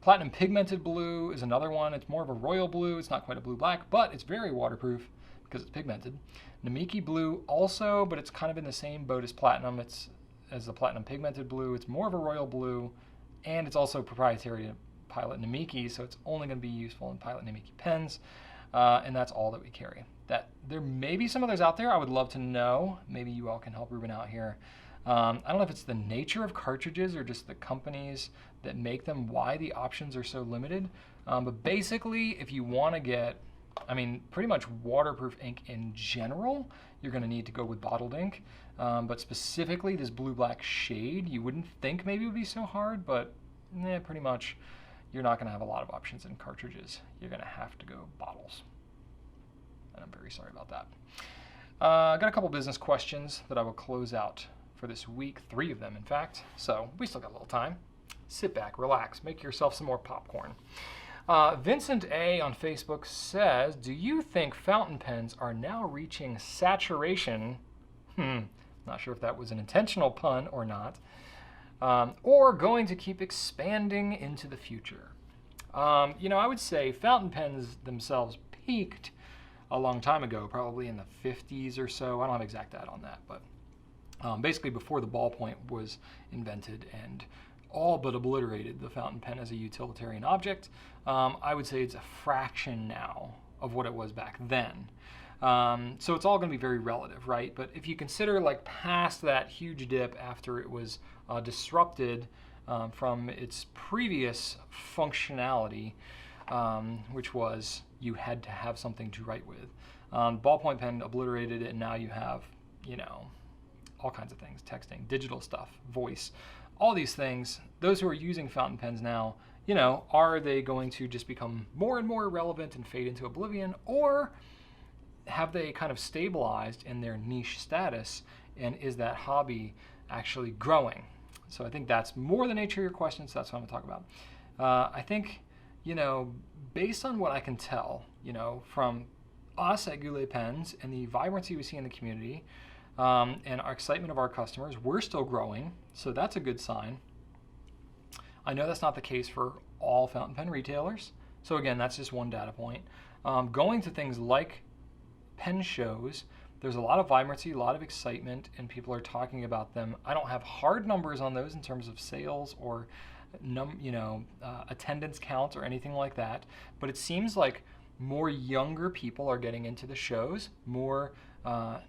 Platinum pigmented blue is another one. It's more of a royal blue. It's not quite a blue-black, but it's very waterproof because it's pigmented. Namiki blue also, but it's kind of in the same boat as platinum. It's as the platinum pigmented blue. It's more of a royal blue, and it's also proprietary to Pilot Namiki, so it's only going to be useful in Pilot Namiki pens, and that's all that we carry. There may be some others out there. I would love to know. Maybe you all can help Ruben out here. I don't know if it's the nature of cartridges or just the companies that make them, why the options are so limited. But basically, if you want to get, pretty much waterproof ink in general, you're going to need to go with bottled ink. But specifically, this blue-black shade, you wouldn't think maybe it would be so hard, but pretty much you're not going to have a lot of options in cartridges. You're going to have to go bottles. And I'm very sorry about that. Got a couple business questions that I will close out for this week, 3 of them in fact, so we still got a little time. Sit back, relax, make yourself some more popcorn. Vincent A on Facebook says, do you think fountain pens are now reaching saturation? Not sure if that was an intentional pun or not. Or going to keep expanding into the future? I would say fountain pens themselves peaked a long time ago, probably in the 50s or so. I don't have exact data on that, but basically before the ballpoint was invented and all but obliterated the fountain pen as a utilitarian object. I would say it's a fraction now of what it was back then. So it's all going to be very relative, right? But if you consider like past that huge dip after it was disrupted from its previous functionality, which was you had to have something to write with. Ballpoint pen obliterated it, and now you have, all kinds of things, texting, digital stuff, voice, all these things. Those who are using fountain pens now, are they going to just become more and more irrelevant and fade into oblivion, or have they kind of stabilized in their niche status, and is that hobby actually growing? So I think that's more the nature of your question, so that's what I'm going to talk about. I think, based on what I can tell, from us at Goulet Pens and the vibrancy we see in the community, and our excitement of our customers, we're still growing, so that's a good sign. I know that's not the case for all fountain pen retailers, so again, that's just one data point. Going to things like pen shows, there's a lot of vibrancy, a lot of excitement, and people are talking about them. I don't have hard numbers on those in terms of sales or attendance count or anything like that, but it seems like more younger people are getting into the shows, more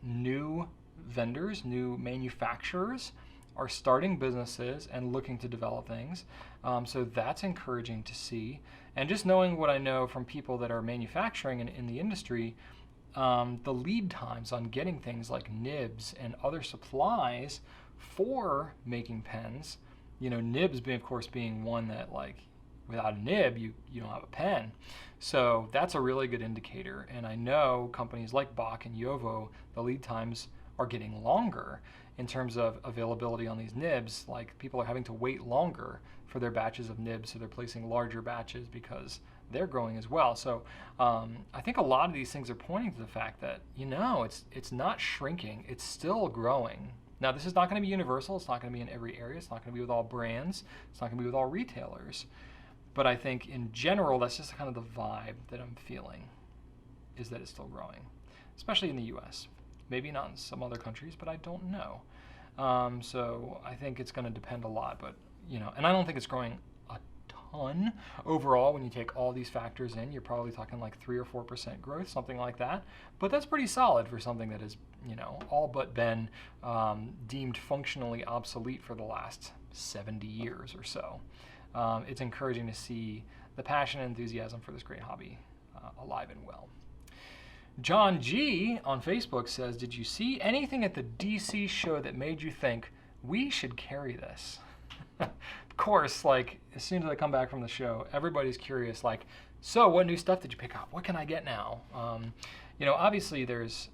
new vendors, new manufacturers are starting businesses and looking to develop things. So that's encouraging to see. And just knowing what I know from people that are manufacturing in the industry, the lead times on getting things like nibs and other supplies for making pens, nibs being, of course, being one that, like, without a nib, you don't have a pen. So that's a really good indicator. And I know companies like Bach and Yovo, the lead times are getting longer in terms of availability on these nibs. Like, people are having to wait longer for their batches of nibs, so they're placing larger batches because they're growing as well. So I think a lot of these things are pointing to the fact that, it's not shrinking, it's still growing. Now, this is not going to be universal, it's not going to be in every area, it's not going to be with all brands, it's not going to be with all retailers. But I think in general, that's just kind of the vibe that I'm feeling, is that it's still growing, especially in the US. Maybe not in some other countries, but I don't know. So I think it's going to depend a lot, but, and I don't think it's growing a ton overall. When you take all these factors in, you're probably talking like 3 or 4% growth, something like that. But that's pretty solid for something that has, all but been deemed functionally obsolete for the last 70 years or so. It's encouraging to see the passion and enthusiasm for this great hobby alive and well. John G on Facebook says, did you see anything at the DC show that made you think we should carry this? Of course, like as soon as I come back from the show, everybody's curious, like, so what new stuff did you pick up? What can I get now? Obviously there's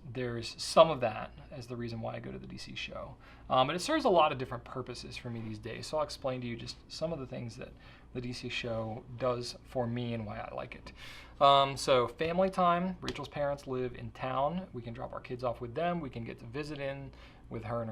some of that as the reason why I go to the DC show. But it serves a lot of different purposes for me these days. So I'll explain to you just some of the things that the DC show does for me and why I like it. So family time. Rachel's parents live in town. We can drop our kids off with them. We can get to visit in with her and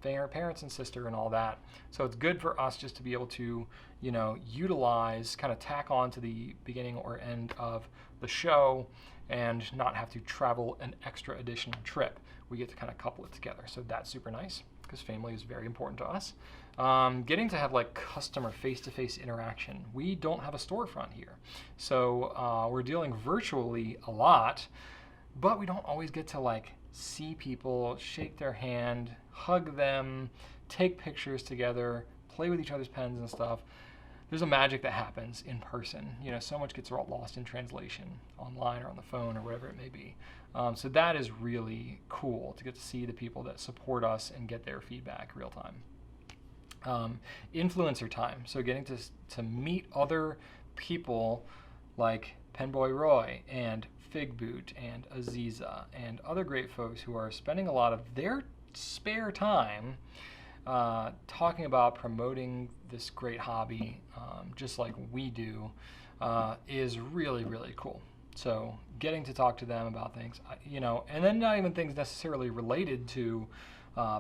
her parents and sister and all that. So it's good for us just to be able to, utilize, kind of tack on to the beginning or end of the show and not have to travel an extra additional trip. We get to kind of couple it together. So that's super nice because family is very important to us. Getting to have like customer face-to-face interaction. We don't have a storefront here. So we're dealing virtually a lot, but we don't always get to like see people, shake their hand, hug them, take pictures together, play with each other's pens and stuff. There's a magic that happens in person. So much gets lost in translation online or on the phone or whatever it may be. So that is really cool to get to see the people that support us and get their feedback real time. Influencer time. So getting to meet other people like Penboy Roy and Fig Boot and Aziza and other great folks who are spending a lot of their spare time talking about promoting this great hobby, just like we do, is really, really cool. So getting to talk to them about things, and then not even things necessarily related to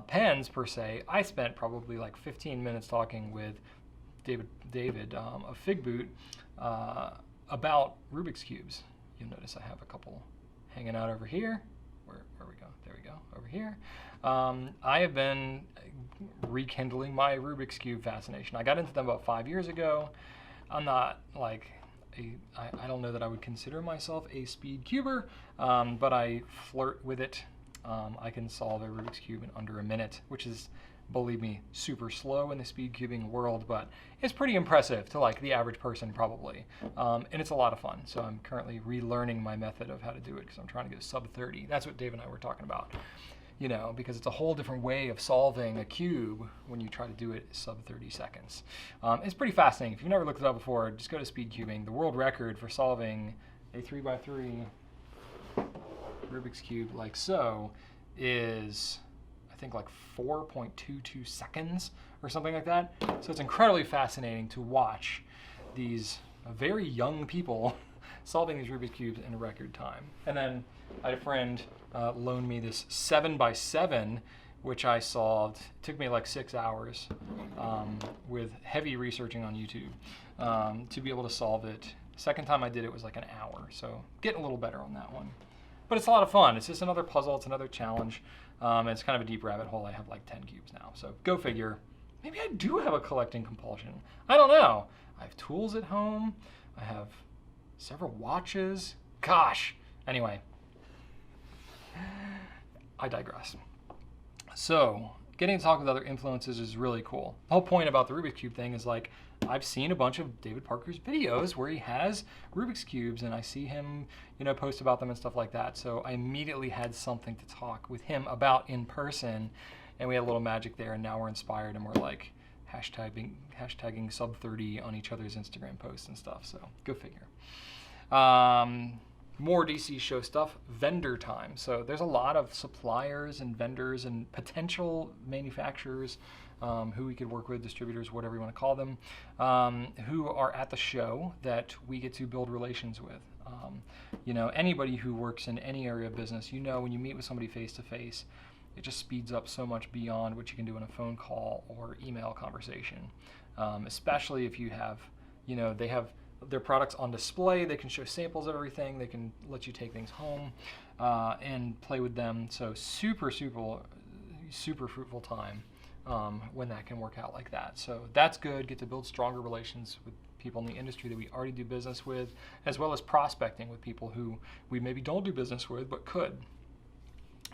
pens per se. I spent probably like 15 minutes talking with David of Fig Boot about Rubik's Cubes. You'll notice I have a couple hanging out over here. Where we go? There we go, over here. I have been rekindling my Rubik's Cube fascination. I got into them about 5 years ago. I'm not like, I don't know that I would consider myself a speed cuber, but I flirt with it. I can solve a Rubik's Cube in under a minute, which is, believe me, super slow in the speed cubing world, but it's pretty impressive to like the average person probably. And it's a lot of fun. So I'm currently relearning my method of how to do it because I'm trying to go sub 30. That's what Dave and I were talking about, because it's a whole different way of solving a cube when you try to do it sub 30 seconds. It's pretty fascinating. If you've never looked it up before, just go to speed cubing. The world record for solving a 3x3 Rubik's Cube like so is, I think, like 4.22 seconds or something like that. So it's incredibly fascinating to watch these very young people solving these Rubik's Cubes in a record time. And then I had a friend loan me this 7x7, which I solved. It took me like 6 hours with heavy researching on YouTube to be able to solve it. Second time I did it was like an hour, so getting a little better on that one. But it's a lot of fun. It's just another puzzle. It's another challenge. It's kind of a deep rabbit hole. I have like 10 cubes now, so go figure. Maybe I do have a collecting compulsion. I don't know. I have tools at home. I have several watches. Gosh. Anyway, I digress. So getting to talk with other influencers is really cool. The whole point about the Rubik's Cube thing is like, I've seen a bunch of David Parker's videos where he has Rubik's Cubes and I see him, post about them and stuff like that. So I immediately had something to talk with him about in person, and we had a little magic there, and now we're inspired and we're like hashtagging sub 30 on each other's Instagram posts and stuff. So go figure. More DC show stuff, vendor time. So there's a lot of suppliers and vendors and potential manufacturers who we could work with, distributors, whatever you want to call them, who are at the show that we get to build relations with. Anybody who works in any area of business, when you meet with somebody face to face, it just speeds up so much beyond what you can do in a phone call or email conversation. Especially if you have, they have their products on display, they can show samples of everything, they can let you take things home and play with them. So super fruitful time when that can work out like that. So that's good. Get to build stronger relations with people in the industry that we already do business with, as well as prospecting with people who we maybe don't do business with but could.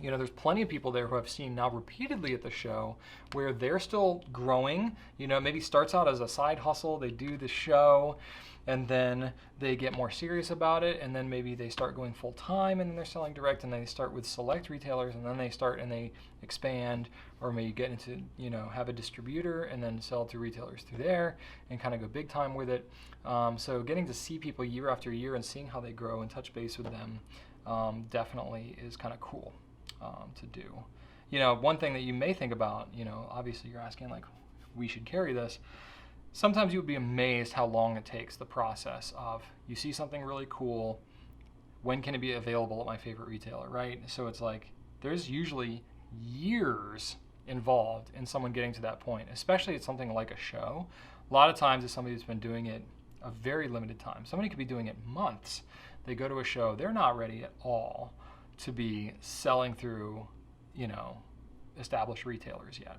You know, there's plenty of people there who I've seen now repeatedly at the show where they're still growing. You know, maybe starts out as a side hustle, they do the show, and then they get more serious about it, and then maybe they start going full time, and then they're selling direct, and they start with select retailers, and then they start and they expand, or maybe get into, you know, have a distributor and then sell to retailers through there and kind of go big time with it. So getting to see people year after year and seeing how they grow and touch base with them definitely is kind of cool to do. You know, one thing that you may think about, you know, obviously you're asking like, we should carry this. Sometimes you would be amazed how long it takes, the process of, you see something really cool, when can it be available at my favorite retailer, right? So it's like, there's usually years involved in someone getting to that point, especially at something like a show. A lot of times it's somebody that's been doing it a very limited time. Somebody could be doing it months. They go to a show, they're not ready at all to be selling through, you know, established retailers yet.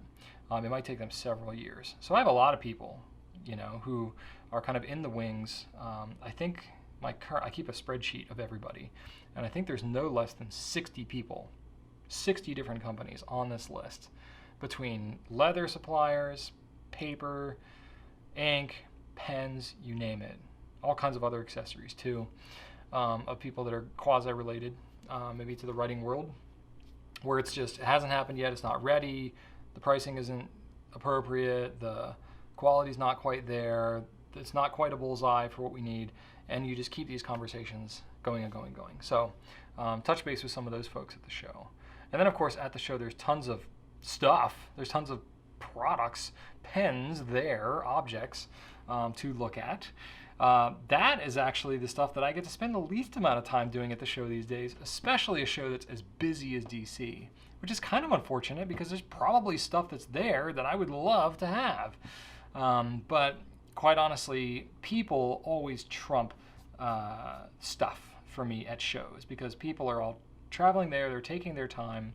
It might take them several years. So I have a lot of people, you know, who are kind of in the wings. I think I keep a spreadsheet of everybody, and I think there's no less than 60 people, 60 different companies on this list, between leather suppliers, paper, ink, pens, you name it, all kinds of other accessories too, of people that are quasi-related, maybe to the writing world, where it's just, it hasn't happened yet, it's not ready, the pricing isn't appropriate, the quality's not quite there, it's not quite a bullseye for what we need, and you just keep these conversations going and going and going. So touch base with some of those folks at the show. And then of course at the show there's tons of stuff, there's tons of products, pens there, objects to look at. That is actually the stuff that I get to spend the least amount of time doing at the show these days, especially a show that's as busy as DC, which is kind of unfortunate because there's probably stuff that's there that I would love to have. But quite honestly, people always trump stuff for me at shows because people are all traveling there, they're taking their time.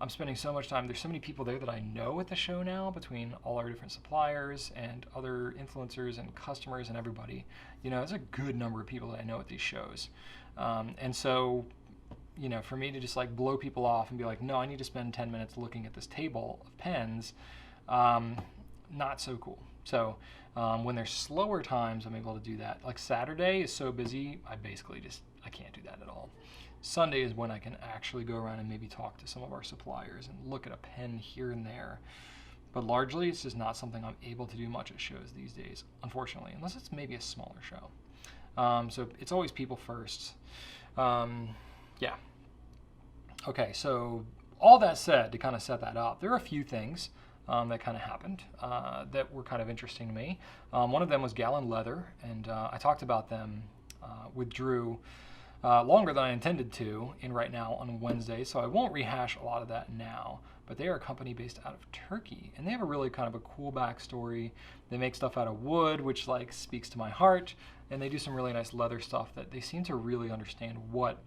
I'm spending so much time. There's so many people there that I know at the show now, between all our different suppliers and other influencers and customers and everybody. You know, it's a good number of people that I know at these shows. And so, you know, for me to just like blow people off and be like, no, I need to spend 10 minutes looking at this table of pens, not so cool. So when there's slower times, I'm able to do that. Like Saturday is so busy, I can't do that at all. Sunday is when I can actually go around and maybe talk to some of our suppliers and look at a pen here and there. But largely, it's just not something I'm able to do much at shows these days, unfortunately, unless it's maybe a smaller show. So it's always people first. Yeah. Okay, so all that said, to kind of set that up, there are a few things that kind of happened that were kind of interesting to me. One of them was Gallon Leather, and I talked about them with Drew longer than I intended to in Right Now on Wednesday, so I won't rehash a lot of that now. But they are a company based out of Turkey, and they have a really kind of a cool backstory. They make stuff out of wood, which like speaks to my heart, and they do some really nice leather stuff that they seem to really understand what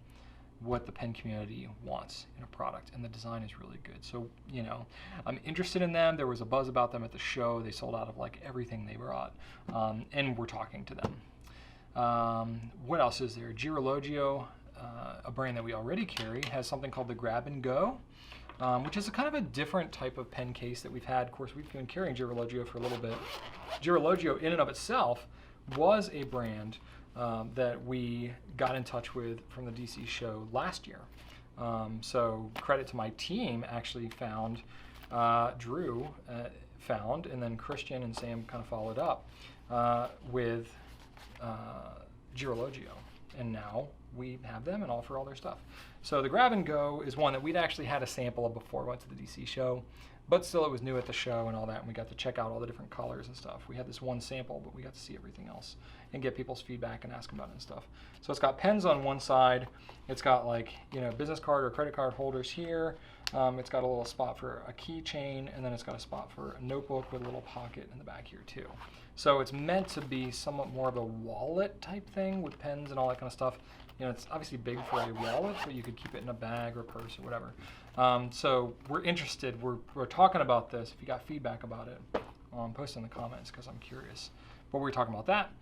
the pen community wants in a product, and the design is really good. So, you know, I'm interested in them. There was a buzz about them at the show. They sold out of like everything they brought, and we're talking to them. What else is there? Girologio, a brand that we already carry, has something called the Grab and Go, which is a kind of a different type of pen case that we've had. Of course, we've been carrying Girologio for a little bit. Girologio in and of itself was a brand that we got in touch with from the DC show last year. So credit to my team actually found, Drew found, and then Christian and Sam kind of followed up with Girologio, and now we have them and offer all their stuff. So the Grab and Go is one that we'd actually had a sample of before we went to the DC show, but still it was new at the show and all that, and we got to check out all the different colors and stuff. We had this one sample, but we got to see everything else and get people's feedback and ask them about it and stuff. So it's got pens on one side, it's got like, you know, business card or credit card holders here, it's got a little spot for a keychain, and then it's got a spot for a notebook with a little pocket in the back here too. So it's meant to be somewhat more of a wallet type thing with pens and all that kind of stuff. You know, it's obviously big for a wallet, but you could keep it in a bag or purse or whatever. So we're interested. We're talking about this. If you got feedback about it, post in the comments because I'm curious. but we were talking about that.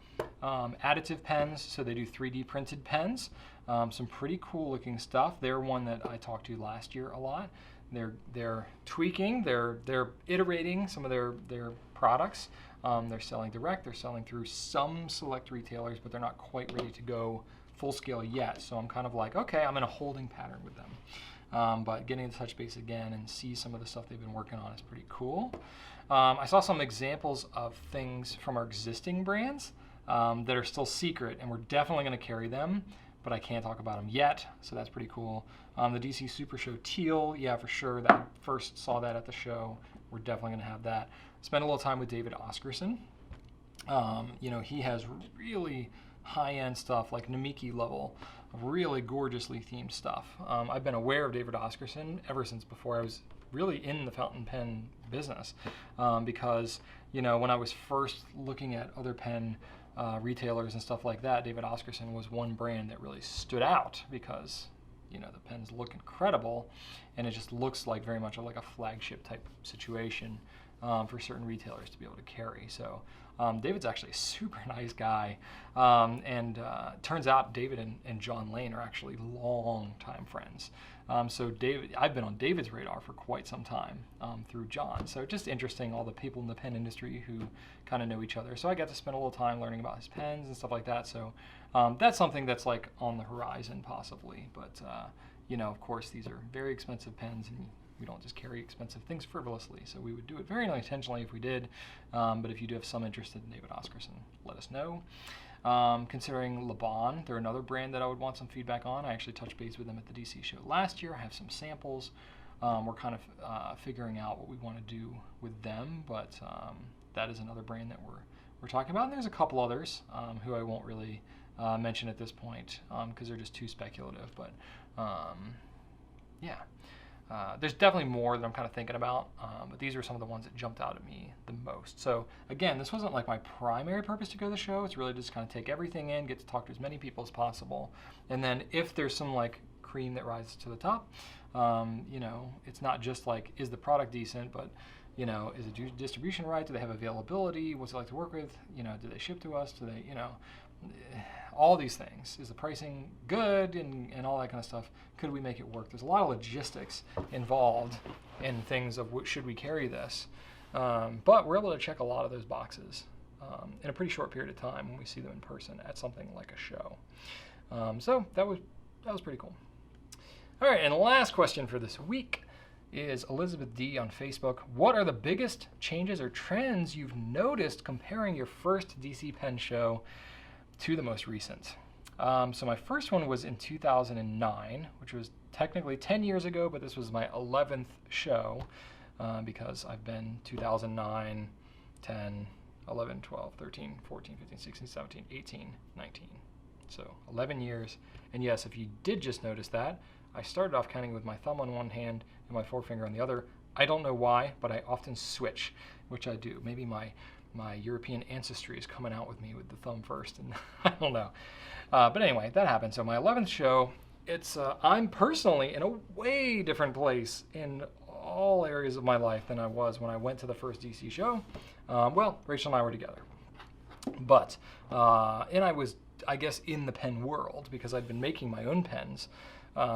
Additive pens, so they do 3D printed pens. Some pretty cool looking stuff. They're one that I talked to last year a lot. They're tweaking, they're iterating some of their products. They're selling direct, they're selling through some select retailers, but they're not quite ready to go full scale yet. So I'm kind of like, okay, I'm in a holding pattern with them. But getting to touch base again and see some of the stuff they've been working on is pretty cool. I saw some examples of things from our existing brands that are still secret, and we're definitely going to carry them, but I can't talk about them yet, so that's pretty cool. The DC Super Show Teal, yeah, for sure. That first saw that at the show. We're definitely going to have that. Spent a little time with David Oscarson. He has really high-end stuff, like Namiki level, of really gorgeously themed stuff. I've been aware of David Oscarson ever since before I was really in the fountain pen business, because when I was first looking at other pen retailers and stuff like that, David Oscarson was one brand that really stood out because the pens look incredible, and it just looks like very much like a flagship type situation for certain retailers to be able to carry. So David's actually a super nice guy, and turns out David and John Lane are actually long-time friends. So I've been on David's radar for quite some time through John. So just interesting, all the people in the pen industry who kind of know each other. So I got to spend a little time learning about his pens and stuff like that. So that's something that's like on the horizon possibly. But of course, these are very expensive pens, and we don't just carry expensive things frivolously. So we would do it very intentionally if we did. But if you do have some interest in David Oscarson, let us know. Considering Laban, they're another brand that I would want some feedback on. I actually touched base with them at the DC show last year. I have some samples. We're kind of figuring out what we want to do with them, but that is another brand that we're talking about. And there's a couple others who I won't really mention at this point because they're just too speculative. But there's definitely more that I'm kind of thinking about, but these are some of the ones that jumped out at me the most. So again, this wasn't like my primary purpose to go to the show. It's really just kind of take everything in, get to talk to as many people as possible, and then if there's some like cream that rises to the top, it's not just like, is the product decent, but is the distribution right? Do they have availability? What's it like to work with? Do they ship to us? Do they, all these things. Is the pricing good and all that kind of stuff? Could we make it work? There's a lot of logistics involved in things of should we carry this? But we're able to check a lot of those boxes in a pretty short period of time when we see them in person at something like a show. So that was pretty cool. All right, and the last question for this week is Elizabeth D on Facebook. What are the biggest changes or trends you've noticed comparing your first DC Pen show to the most recent? So my first one was in 2009, which was technically 10 years ago, but this was my 11th show because I've been 2009, 10, 11, 12, 13, 14, 15, 16, 17, 18, 19. So 11 years. And yes, if you did just notice that, I started off counting with my thumb on one hand and my forefinger on the other. I don't know why, but I often switch, which I do. Maybe my European ancestry is coming out with me with the thumb first, and I don't know. But anyway, that happened. So my 11th show, I'm personally in a way different place in all areas of my life than I was when I went to the first DC show. Rachel and I were together. But, and I was, I guess, in the pen world because I'd been making my own pens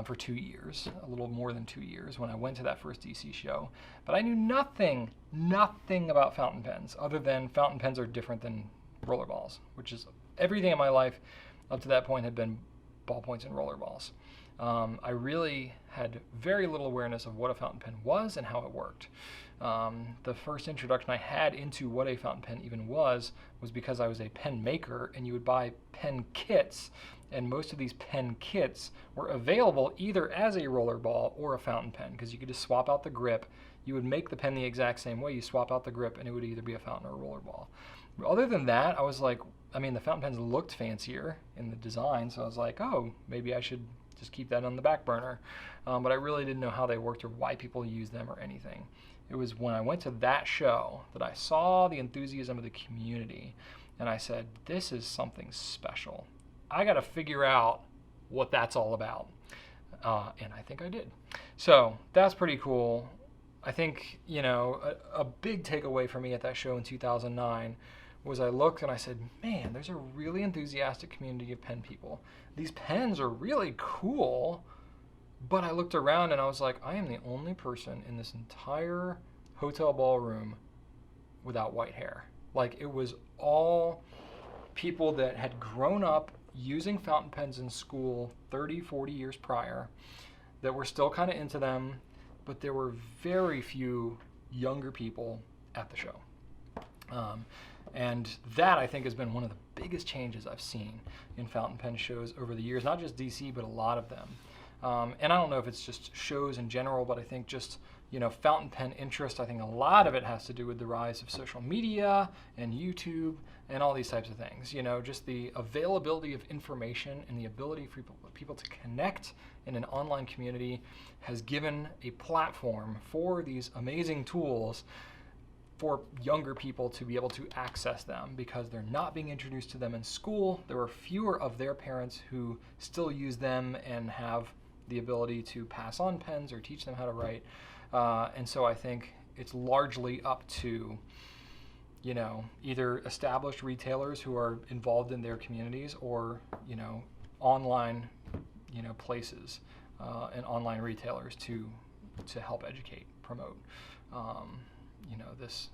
for 2 years, a little more than 2 years when I went to that first DC show. But I knew nothing about fountain pens other than fountain pens are different than roller balls, which is everything in my life up to that point had been ballpoints and roller balls. I really had very little awareness of what a fountain pen was and how it worked. The first introduction I had into what a fountain pen even was because I was a pen maker, and you would buy pen kits, and most of these pen kits were available either as a roller ball or a fountain pen because you could just swap out the grip. You would make the pen the exact same way. You swap out the grip and it would either be a fountain or a roller ball. Other than that, I was like, the fountain pens looked fancier in the design, so I was like, oh, maybe I should just keep that on the back burner. But I really didn't know how they worked or why people use them or anything. It was when I went to that show that I saw the enthusiasm of the community, and I said, this is something special. I got to figure out what that's all about. And I think I did. So that's pretty cool. I think, a big takeaway for me at that show in 2009 was I looked and I said, man, there's a really enthusiastic community of pen people. These pens are really cool. But I looked around and I was like, I am the only person in this entire hotel ballroom without white hair. Like, it was all people that had grown up using fountain pens in school 30, 40 years prior, that were still kind of into them, but there were very few younger people at the show. And that, I think, has been one of the biggest changes I've seen in fountain pen shows over the years, not just DC, but a lot of them. And I don't know if it's just shows in general, but I think just, fountain pen interest, I think a lot of it has to do with the rise of social media and YouTube and all these types of things. Just the availability of information and the ability for people to connect in an online community has given a platform for these amazing tools for younger people to be able to access them, because they're not being introduced to them in school. There are fewer of their parents who still use them and have the ability to pass on pens or teach them how to write. And so I think it's largely up to, either established retailers who are involved in their communities, or, online, places and online retailers to help educate, promote, this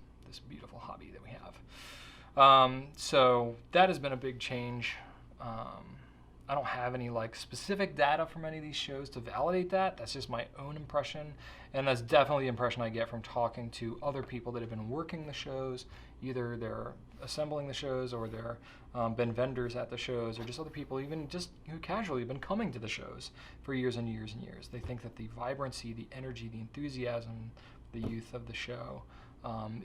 beautiful hobby that we have. So that has been a big change. I don't have any specific data from any of these shows to validate that. That's just my own impression, and that's definitely the impression I get from talking to other people that have been working the shows. Either they're assembling the shows, or they're been vendors at the shows, or just other people even just who casually have been coming to the shows for years and years and years. They think that the vibrancy, the energy, the enthusiasm, the youth of the show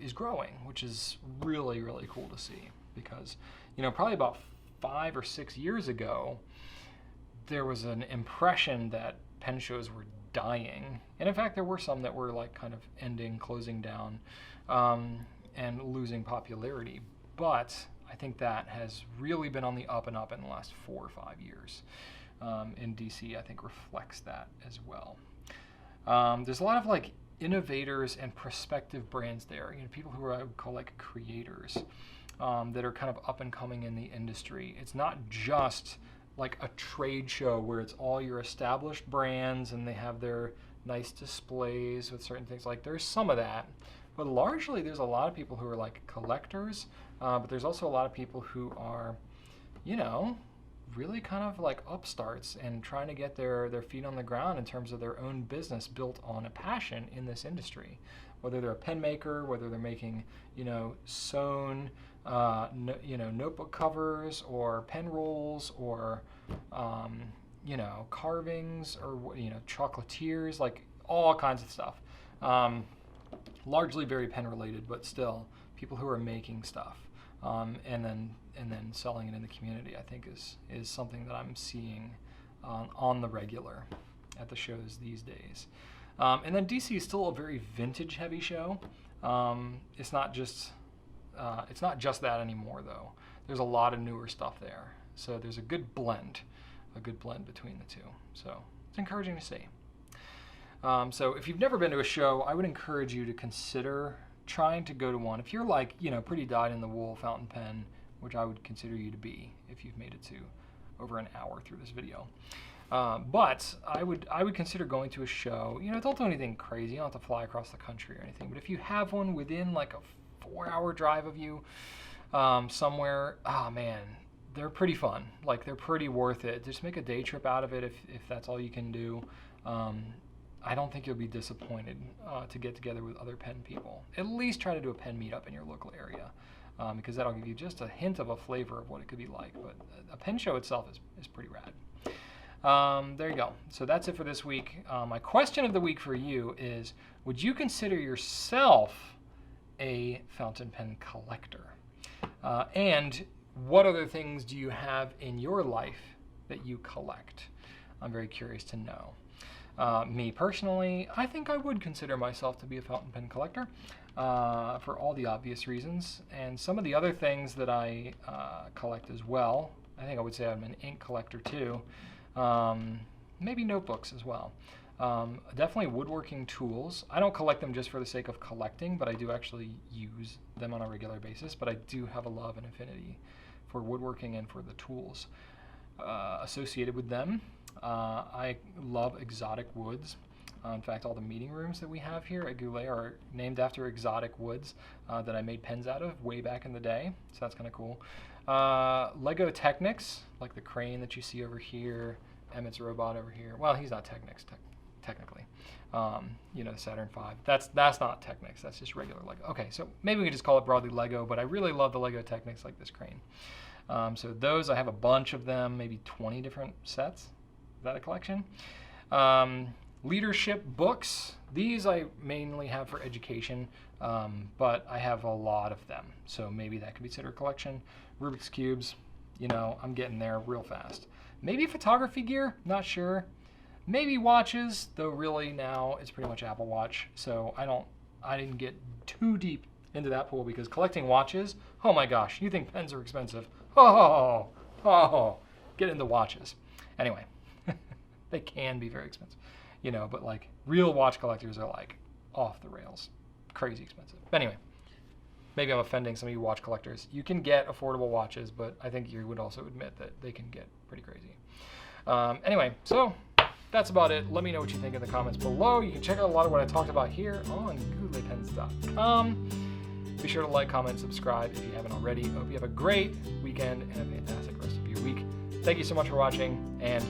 is growing, which is really, really cool to see, because probably about 5 or 6 years ago, there was an impression that pen shows were dying. And in fact, there were some that were kind of ending, closing down, and losing popularity. But I think that has really been on the up and up in the last 4 or 5 years. In DC, I think reflects that as well. There's a lot of innovators and prospective brands there. People who I would call creators, that are kind of up and coming in the industry. It's not just a trade show where it's all your established brands and they have their nice displays with certain things. There's some of that, but largely there's a lot of people who are collectors, but there's also a lot of people who are, really kind of upstarts and trying to get their feet on the ground in terms of their own business built on a passion in this industry. Whether they're a pen maker, whether they're making, sewn, notebook covers, or pen rolls, or, carvings, or, chocolatiers, all kinds of stuff. Largely very pen related, but still people who are making stuff, and then selling it in the community, I think is something that I'm seeing on the regular at the shows these days. And then DC is still a very vintage heavy show. It's not just that anymore, though. There's a lot of newer stuff there. So there's a good blend between the two. So it's encouraging to see. So if you've never been to a show, I would encourage you to consider trying to go to one. If you're pretty dyed-in-the-wool fountain pen, which I would consider you to be if you've made it to over an hour through this video. But I would consider going to a show. Don't do anything crazy. You don't have to fly across the country or anything. But if you have one within a 4-hour drive of you somewhere, oh man, they're pretty fun. They're pretty worth it. Just make a day trip out of it if that's all you can do. I don't think you'll be disappointed to get together with other pen people. At least try to do a pen meetup in your local area, because that'll give you just a hint of a flavor of what it could be like. But a pen show itself is pretty rad. There you go. So that's it for this week. My question of the week for you is, would you consider yourself a fountain pen collector? And what other things do you have in your life that you collect? I'm very curious to know. Me personally, I think I would consider myself to be a fountain pen collector for all the obvious reasons. And some of the other things that I collect as well, I think I would say I'm an ink collector too. Maybe notebooks as well. Definitely woodworking tools. I don't collect them just for the sake of collecting, but I do actually use them on a regular basis. But I do have a love and affinity for woodworking and for the tools associated with them. I love exotic woods. In fact, all the meeting rooms that we have here at Goulet are named after exotic woods that I made pens out of way back in the day. So that's kind of cool. Lego Technics, like the crane that you see over here, Emmett's robot over here. Well, he's not Technics technically. You know, the Saturn V. That's not Technics. That's just regular Lego. Okay, so maybe we could just call it broadly Lego, but I really love the Lego Technics like this crane. So those, I have a bunch of them, maybe 20 different sets. Is that a collection? Leadership books. These I mainly have for education, but I have a lot of them. So maybe that could be considered a collection. Rubik's Cubes, you know, I'm getting there real fast. Maybe photography gear, not sure. Maybe watches, though really now it's pretty much Apple Watch. So I didn't get too deep into that pool because collecting watches, oh my gosh, you think pens are expensive. Oh, get into watches. Anyway, they can be very expensive. You know, but like real watch collectors are like off the rails, crazy expensive. But anyway, maybe I'm offending some of you watch collectors. You can get affordable watches, but I think you would also admit that they can get pretty crazy. Anyway, so that's about it. Let me know what you think in the comments below. You can check out a lot of what I talked about here on GouletPens.com. Be sure to like, comment, subscribe if you haven't already. I hope you have a great weekend and a fantastic rest of your week. Thank you so much for watching, and